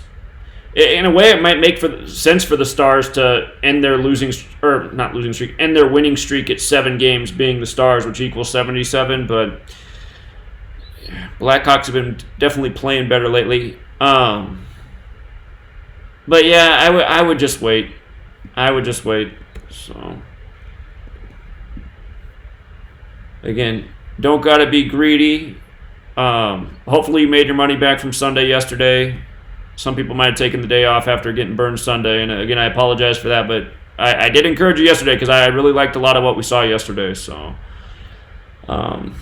In a way, it might make sense for the Stars to end their end their winning streak at 7 games, being the Stars, which equals 77. But Blackhawks have been definitely playing better lately. But yeah, I would just wait. So again, don't gotta be greedy. Hopefully, you made your money back from Sunday yesterday. Some people might have taken the day off after getting burned Sunday, and again, I apologize for that, but I did encourage you yesterday because I really liked a lot of what we saw yesterday. So, not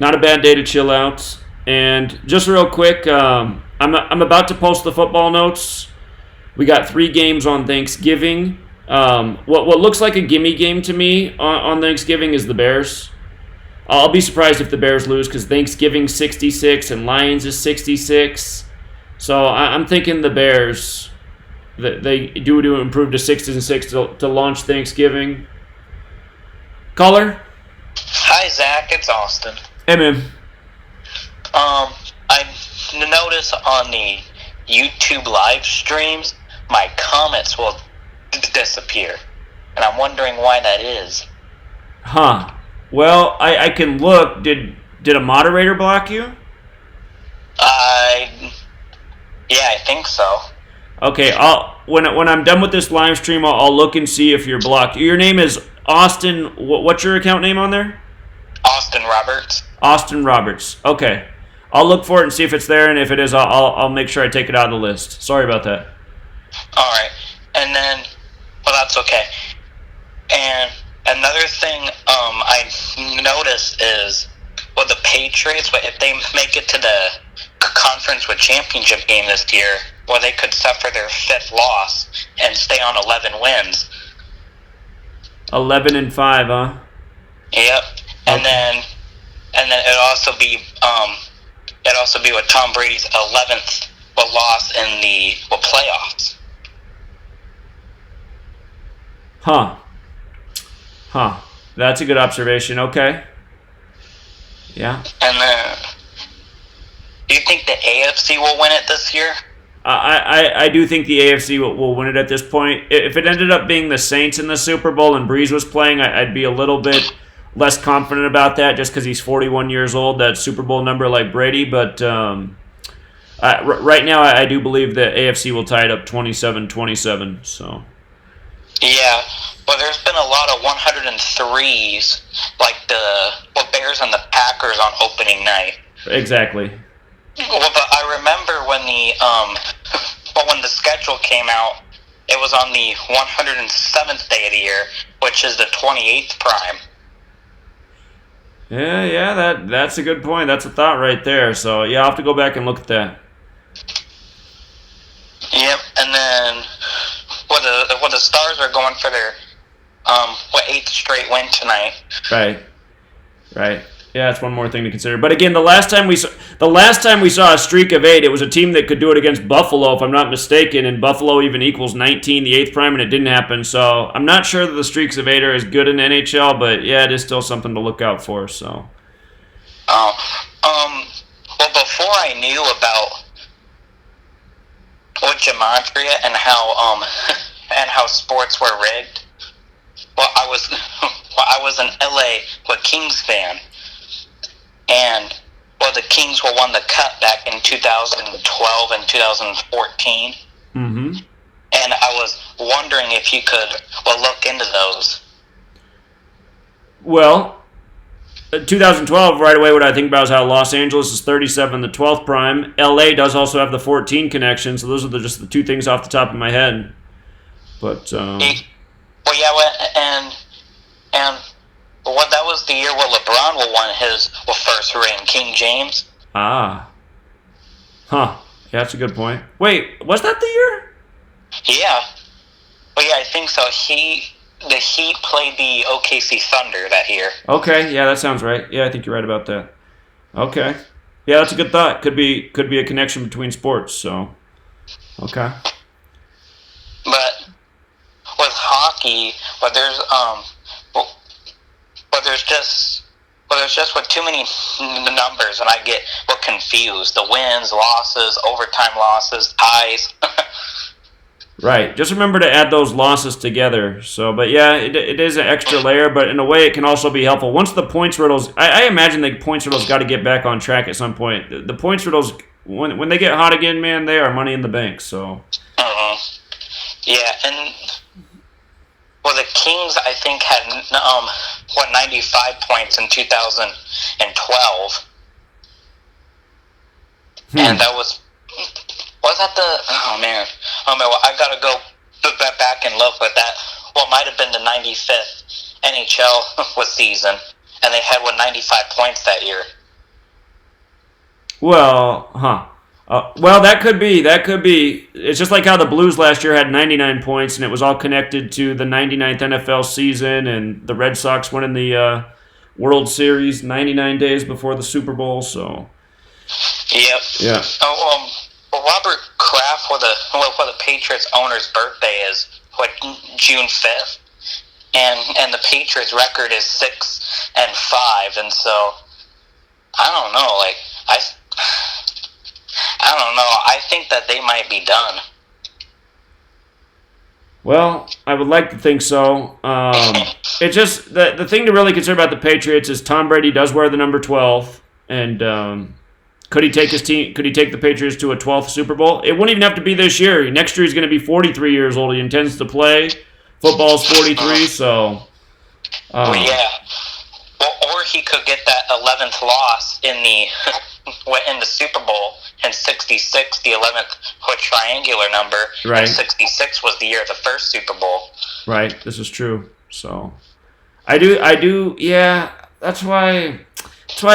a bad day to chill out. And just real quick, I'm about to post the football notes. We got 3 games on Thanksgiving. What looks like a gimme game to me on Thanksgiving is the Bears. I'll be surprised if the Bears lose because Thanksgiving's 66 and Lions is 66. So I'm thinking the Bears, that they do improve to 6-6 to launch Thanksgiving. Caller? Hi, Zach. It's Austin. Hey, man. I notice on the YouTube live streams, my comments will disappear. And I'm wondering why that is. Huh. Well, I can look. Did a moderator block you? Yeah, I think so. Okay, when I'm done with this live stream, I'll look and see if you're blocked. Your name is Austin. What's your account name on there? Austin Roberts. Austin Roberts. Okay, I'll look for it and see if it's there, and if it is, I'll make sure I take it out of the list. Sorry about that. All right, and then, well, that's okay. And another thing I noticed is, well, the Patriots, if they make it to the conference with championship game this year, well, they could suffer their 5th loss and stay on 11 wins. 11-5, huh? Yep. And then it'd also be with Tom Brady's 11th loss in the playoffs. Huh. That's a good observation. Okay. Yeah. And then, do you think the AFC will win it this year? I do think the AFC will win it at this point. If it ended up being the Saints in the Super Bowl and Breeze was playing, I'd be a little bit less confident about that just because he's 41 years old, that Super Bowl number like Brady. But right now, I do believe the AFC will tie it up 27-27. So. Yeah, well, there's been a lot of 103s, like the Bears and the Packers on opening night. Exactly. Well, but I remember when the schedule came out, it was on the 107th day of the year, which is the 28th prime. Yeah, that's a good point. That's a thought right there. So, yeah, I'll have to go back and look at that. Yep, and then the Stars are going for their 8th straight win tonight. Right. Yeah, that's one more thing to consider. But again, the last time we saw a streak of 8, it was a team that could do it against Buffalo, if I'm not mistaken, and Buffalo even equals 19, the 8th prime, and it didn't happen. So I'm not sure that the streaks of 8 are as good in NHL, but yeah, it is still something to look out for. So. Well, before I knew about Gematria and how sports were rigged, well, I was an LA Kings fan. And, the Kings won the Cup back in 2012 and 2014. Mm-hmm. And I was wondering if you could, look into those. Well, 2012, right away, what I think about is how Los Angeles is 37, the 12th prime. LA does also have the 14 connection, so those are just the two things off the top of my head. But, that was the year where LeBron won his first ring, King James. Ah. Huh. Yeah, that's a good point. Wait, was that the year? Yeah. Well, yeah, I think so. The Heat played the OKC Thunder that year. Okay, yeah, that sounds right. Yeah, I think you're right about that. Okay. Yeah, that's a good thought. Could be a connection between sports, so. Okay. But with hockey, there's just with too many numbers, and I get confused. The wins, losses, overtime losses, ties. Right. Just remember to add those losses together. So, but yeah, it is an extra layer, but in a way it can also be helpful. Once the points riddles, I imagine the points riddles got to get back on track at some point. The points riddles, when they get hot again, man, they are money in the bank. So. Yeah, and the Kings, I think, had 95 points in 2012, and that was that the? Oh man, well, I gotta go back and look, but that might have been the 95th NHL season, and they had 95 points that year. Well, that could be. It's just like how the Blues last year had 99 points, and it was all connected to the 99th NFL season, and the Red Sox winning the World Series 99 days before the Super Bowl. So. Yep. Yeah. Robert Kraft, for the Patriots owner's birthday is June 5th, and the Patriots record is 6-5, and so I don't know. I don't know. I think that they might be done. Well, I would like to think so. It's just the thing to really consider about the Patriots is Tom Brady does wear the number 12, and could he take his team? Could he take the Patriots to a 12th Super Bowl? It wouldn't even have to be this year. Next year he's going to be 43 years old. He intends to play. Football's 43, so. Yeah. Or he could get that 11th loss in the Super Bowl in '66, the 11th triangular number. Right. And '66 was the year of the first Super Bowl. Right. This is true. So, I do. Yeah. That's why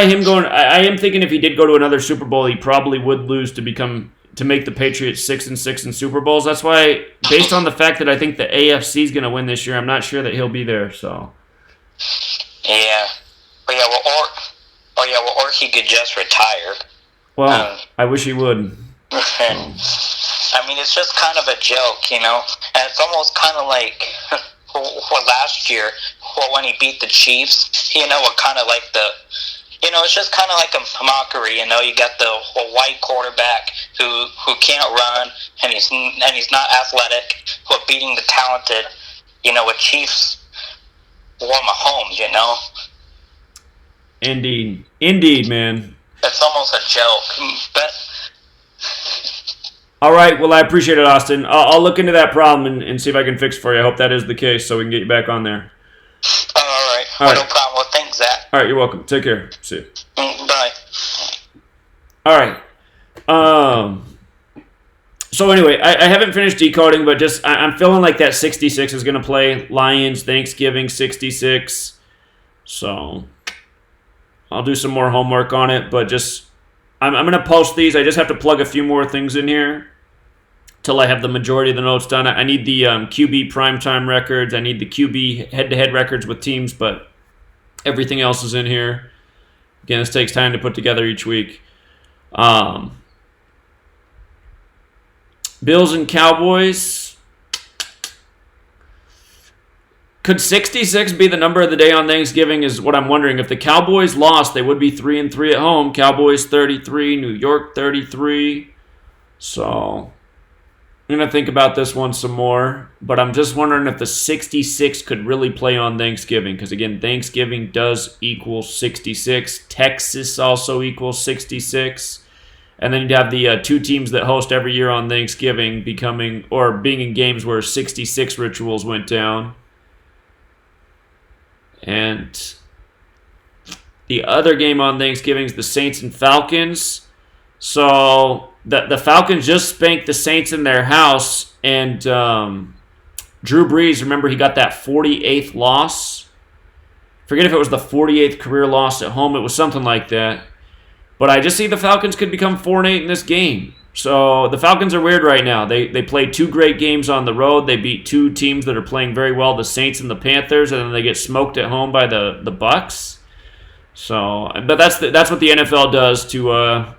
him going. I am thinking if he did go to another Super Bowl, he probably would lose to make the Patriots 6-6 in Super Bowls. That's why, based on the fact that I think the AFC is going to win this year, I'm not sure that he'll be there. So. Yeah. Or he could just retire. Well, I wish he would. I mean, it's just kind of a joke, and it's almost kind of like last year when he beat the Chiefs. Kind of like it's just kind of like a mockery. You got the white quarterback who can't run and he's not athletic, who are beating the talented, with Chiefs warm homes, Indeed, man. It's almost a joke, but. All right, well, I appreciate it, Austin. I'll look into that problem and see if I can fix it for you. I hope that is the case so we can get you back on there. All right. All right. No problem. Well, thanks, Zach. All right, you're welcome. Take care. See you. Bye. All right. So anyway, I haven't finished decoding, but just I'm feeling like that 66 is going to play. Lions, Thanksgiving, 66. So I'll do some more homework on it, but just I'm going to post these. I just have to plug a few more things in here till I have the majority of the notes done. I need the QB primetime records. I need the QB head-to-head records with teams, but everything else is in here. Again, this takes time to put together each week. Bills and Cowboys. Could 66 be the number of the day on Thanksgiving is what I'm wondering. If the Cowboys lost, they would be 3-3 at home. Cowboys 33, New York 33. So I'm going to think about this one some more. But I'm just wondering if the 66 could really play on Thanksgiving. Because again, Thanksgiving does equal 66. Texas also equals 66. And then you'd have the two teams that host every year on Thanksgiving being in games where 66 rituals went down. And the other game on Thanksgiving is the Saints and Falcons. So the Falcons just spanked the Saints in their house. And Drew Brees, remember, he got that 48th loss. Forget if it was the 48th career loss at home. It was something like that. But I just see the Falcons could become 4-8 in this game. So the Falcons are weird right now. They played two great games on the road. They beat two teams that are playing very well, the Saints and the Panthers, and then they get smoked at home by the Bucks. So, but that's what the NFL does to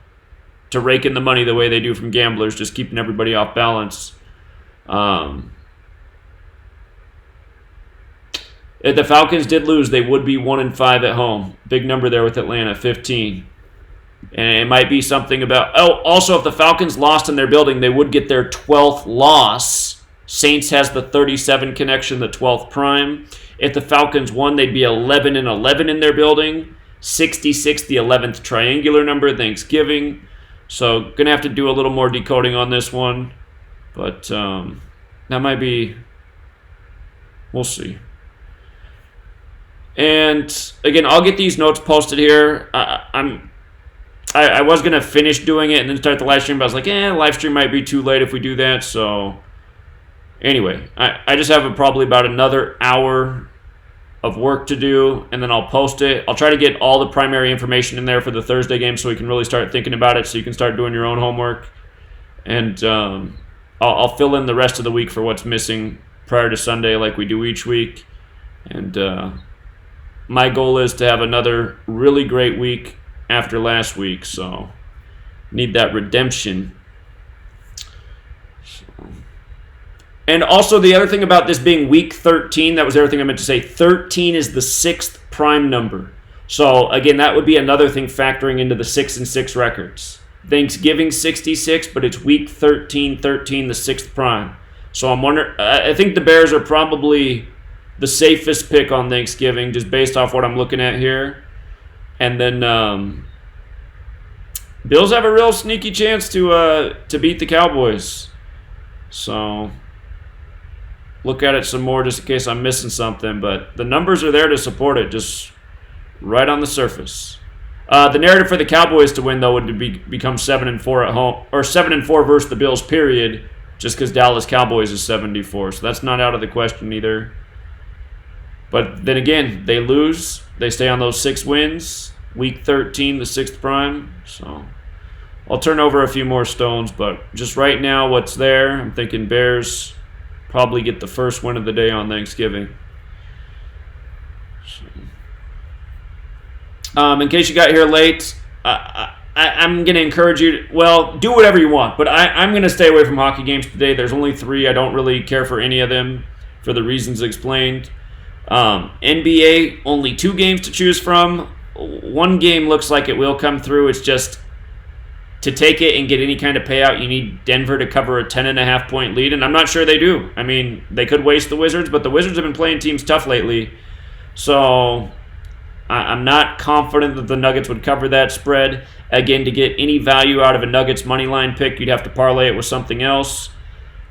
rake in the money the way they do from gamblers, just keeping everybody off balance. If the Falcons did lose, they would be 1-5 at home. Big number there with Atlanta, 15. And it might be something about... Oh, also, if the Falcons lost in their building, they would get their 12th loss. Saints has the 37 connection, the 12th prime. If the Falcons won, they'd be 11-11 in their building. 66, the 11th triangular number, Thanksgiving. So, going to have to do a little more decoding on this one. But that might be... We'll see. And, again, I'll get these notes posted here. I was going to finish doing it and then start the live stream, but I was like, live stream might be too late if we do that. So, anyway, I just have probably about another hour of work to do, and then I'll post it. I'll try to get all the primary information in there for the Thursday game so we can really start thinking about it, so you can start doing your own homework. And I'll fill in the rest of the week for what's missing prior to Sunday like we do each week. And my goal is to have another really great week after last week, so need that redemption. And also the other thing about this being week 13, that was everything I meant to say. 13 is the 6th prime number. So again, that would be another thing factoring into the 6-6 records. Thanksgiving 66, but it's week 13, the 6th prime. So I'm wondering, I think the Bears are probably the safest pick on Thanksgiving, just based off what I'm looking at here. And then Bills have a real sneaky chance to beat the Cowboys. So look at it some more just in case I'm missing something. But the numbers are there to support it, just right on the surface. The narrative for the Cowboys to win, though, would become 7-4 at home, or 7-4 versus the Bills, period, just because Dallas Cowboys is 74. So that's not out of the question either. But then again, they lose. They stay on those 6 wins. Week 13, the 6th prime. So I'll turn over a few more stones. But just right now, what's there, I'm thinking Bears probably get the first win of the day on Thanksgiving. So, in case you got here late, I'm going to encourage you to, do whatever you want. But I'm going to stay away from hockey games today. There's only 3. I don't really care for any of them for the reasons explained. NBA, only 2 games to choose from. 1 game looks like it will come through. It's just to take it and get any kind of payout, you need Denver to cover a 10.5-point lead, and I'm not sure they do. I mean, they could waste the Wizards, but the Wizards have been playing teams tough lately. So I'm not confident that the Nuggets would cover that spread. Again, to get any value out of a Nuggets money line pick, you'd have to parlay it with something else.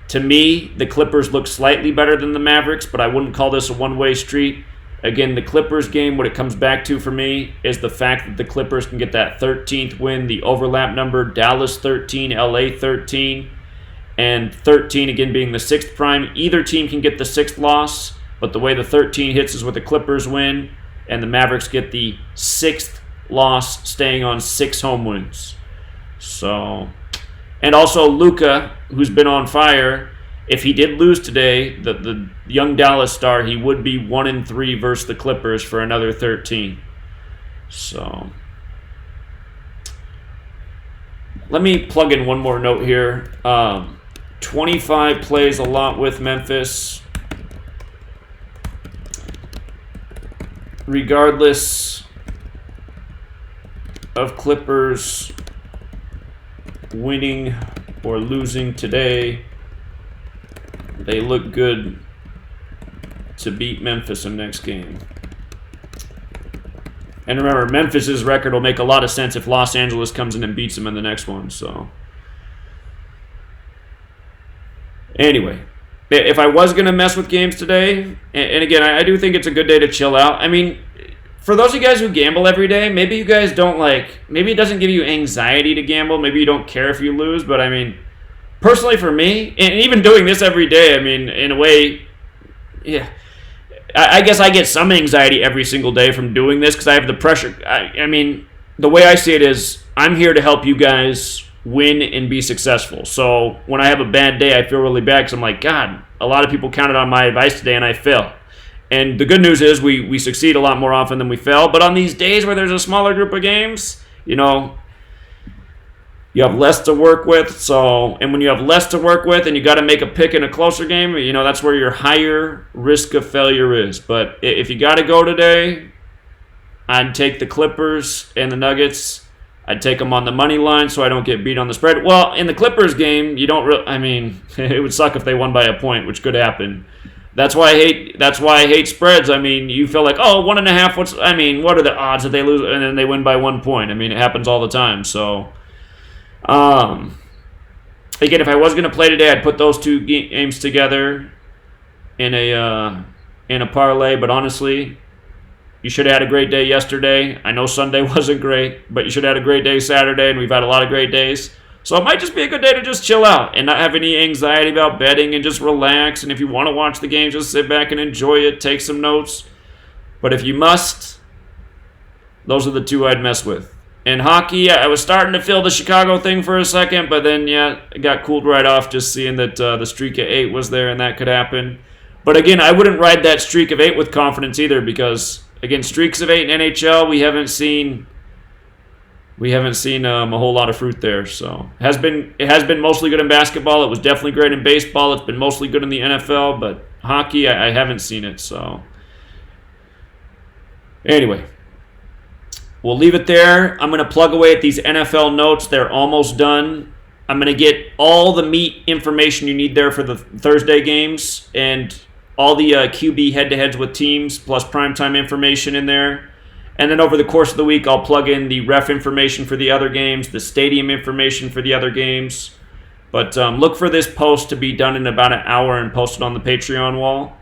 To me, the Clippers look slightly better than the Mavericks, but I wouldn't call this a one-way street. Again, the Clippers game, what it comes back to for me is the fact that the Clippers can get that 13th win, the overlap number, Dallas 13, LA 13, and 13 again being the 6th prime. Either team can get the 6th loss, but the way the 13 hits is with the Clippers win, and the Mavericks get the 6th loss, staying on 6 home wins. So, and also Luka, who's been on fire. If he did lose today, the young Dallas star, he would be 1-3 versus the Clippers for another 13. So let me plug in one more note here. 25 plays a lot with Memphis. Regardless of Clippers winning or losing today, they look good to beat Memphis in next game. And remember, Memphis's record will make a lot of sense if Los Angeles comes in and beats them in the next one. So, anyway, if I was going to mess with games today, and again, I do think it's a good day to chill out. I mean, for those of you guys who gamble every day, maybe you guys don't maybe it doesn't give you anxiety to gamble. Maybe you don't care if you lose, but I mean, personally, for me, and even doing this every day, I mean, in a way, yeah, I guess I get some anxiety every single day from doing this because I have the pressure. I mean, the way I see it is I'm here to help you guys win and be successful. So when I have a bad day, I feel really bad because I'm like, God, a lot of people counted on my advice today and I fail. And the good news is we succeed a lot more often than we fail. But on these days where there's a smaller group of games, you know, you have less to work with. So, and when you have less to work with and you got to make a pick in a closer game, you know, that's where your higher risk of failure is. But if you got to go today, I'd take the Clippers and the Nuggets. I'd take them on the money line so I don't get beat on the spread. Well, in the Clippers game, you don't really, I mean, it would suck if they won by a point, which could happen. That's why I hate spreads. I mean, you feel like, oh, 1.5, what are the odds that they lose and then they win by 1 point? I mean, it happens all the time. So, again, if I was going to play today, I'd put those two games together in a parlay. But honestly, you should have had a great day yesterday. I know Sunday wasn't great, but you should have had a great day Saturday, and we've had a lot of great days. So it might just be a good day to just chill out and not have any anxiety about betting and just relax. And if you want to watch the game, just sit back and enjoy it, take some notes. But if you must, those are the two I'd mess with. In hockey, I was starting to feel the Chicago thing for a second, but then, yeah, it got cooled right off just seeing that the streak of 8 was there and that could happen. But again, I wouldn't ride that streak of 8 with confidence either because, again, streaks of 8 in NHL, we haven't seen a whole lot of fruit there. So it has been mostly good in basketball. It was definitely great in baseball. It's been mostly good in the NFL, but hockey, I haven't seen it. So anyway, we'll leave it there. I'm going to plug away at these NFL notes. They're almost done. I'm going to get all the meat information you need there for the Thursday games and all the QB head-to-heads with teams plus primetime information in there. And then over the course of the week, I'll plug in the ref information for the other games, the stadium information for the other games. But look for this post to be done in about an hour and posted on the Patreon wall.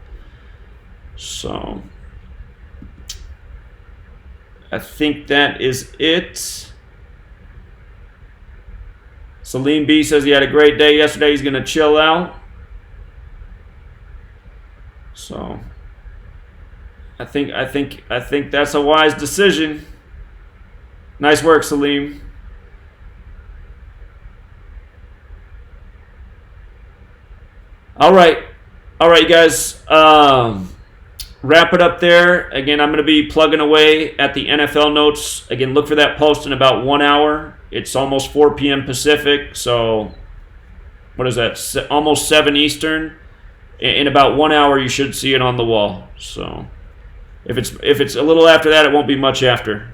So I think that is it. Salim B says he had a great day yesterday. He's going to chill out. So I think that's a wise decision. Nice work, Salim. All right, you guys. Wrap it up there. Again, I'm going to be plugging away at the NFL notes. Again, look for that post in about 1 hour. It's almost 4 p.m. Pacific, so what is that? Almost 7 Eastern. In about 1 hour, you should see it on the wall. So if it's a little after that, it won't be much after.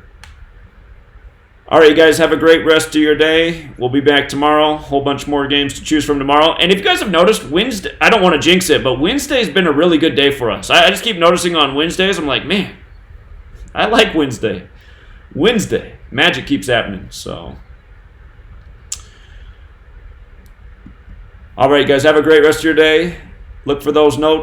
All right, you guys, have a great rest of your day. We'll be back tomorrow. A whole bunch more games to choose from tomorrow. And if you guys have noticed, Wednesday, I don't want to jinx it, but Wednesday's been a really good day for us. I just keep noticing on Wednesdays, I'm like, man, I like Wednesday. Wednesday. Magic keeps happening, so. All right, guys, have a great rest of your day. Look for those notes.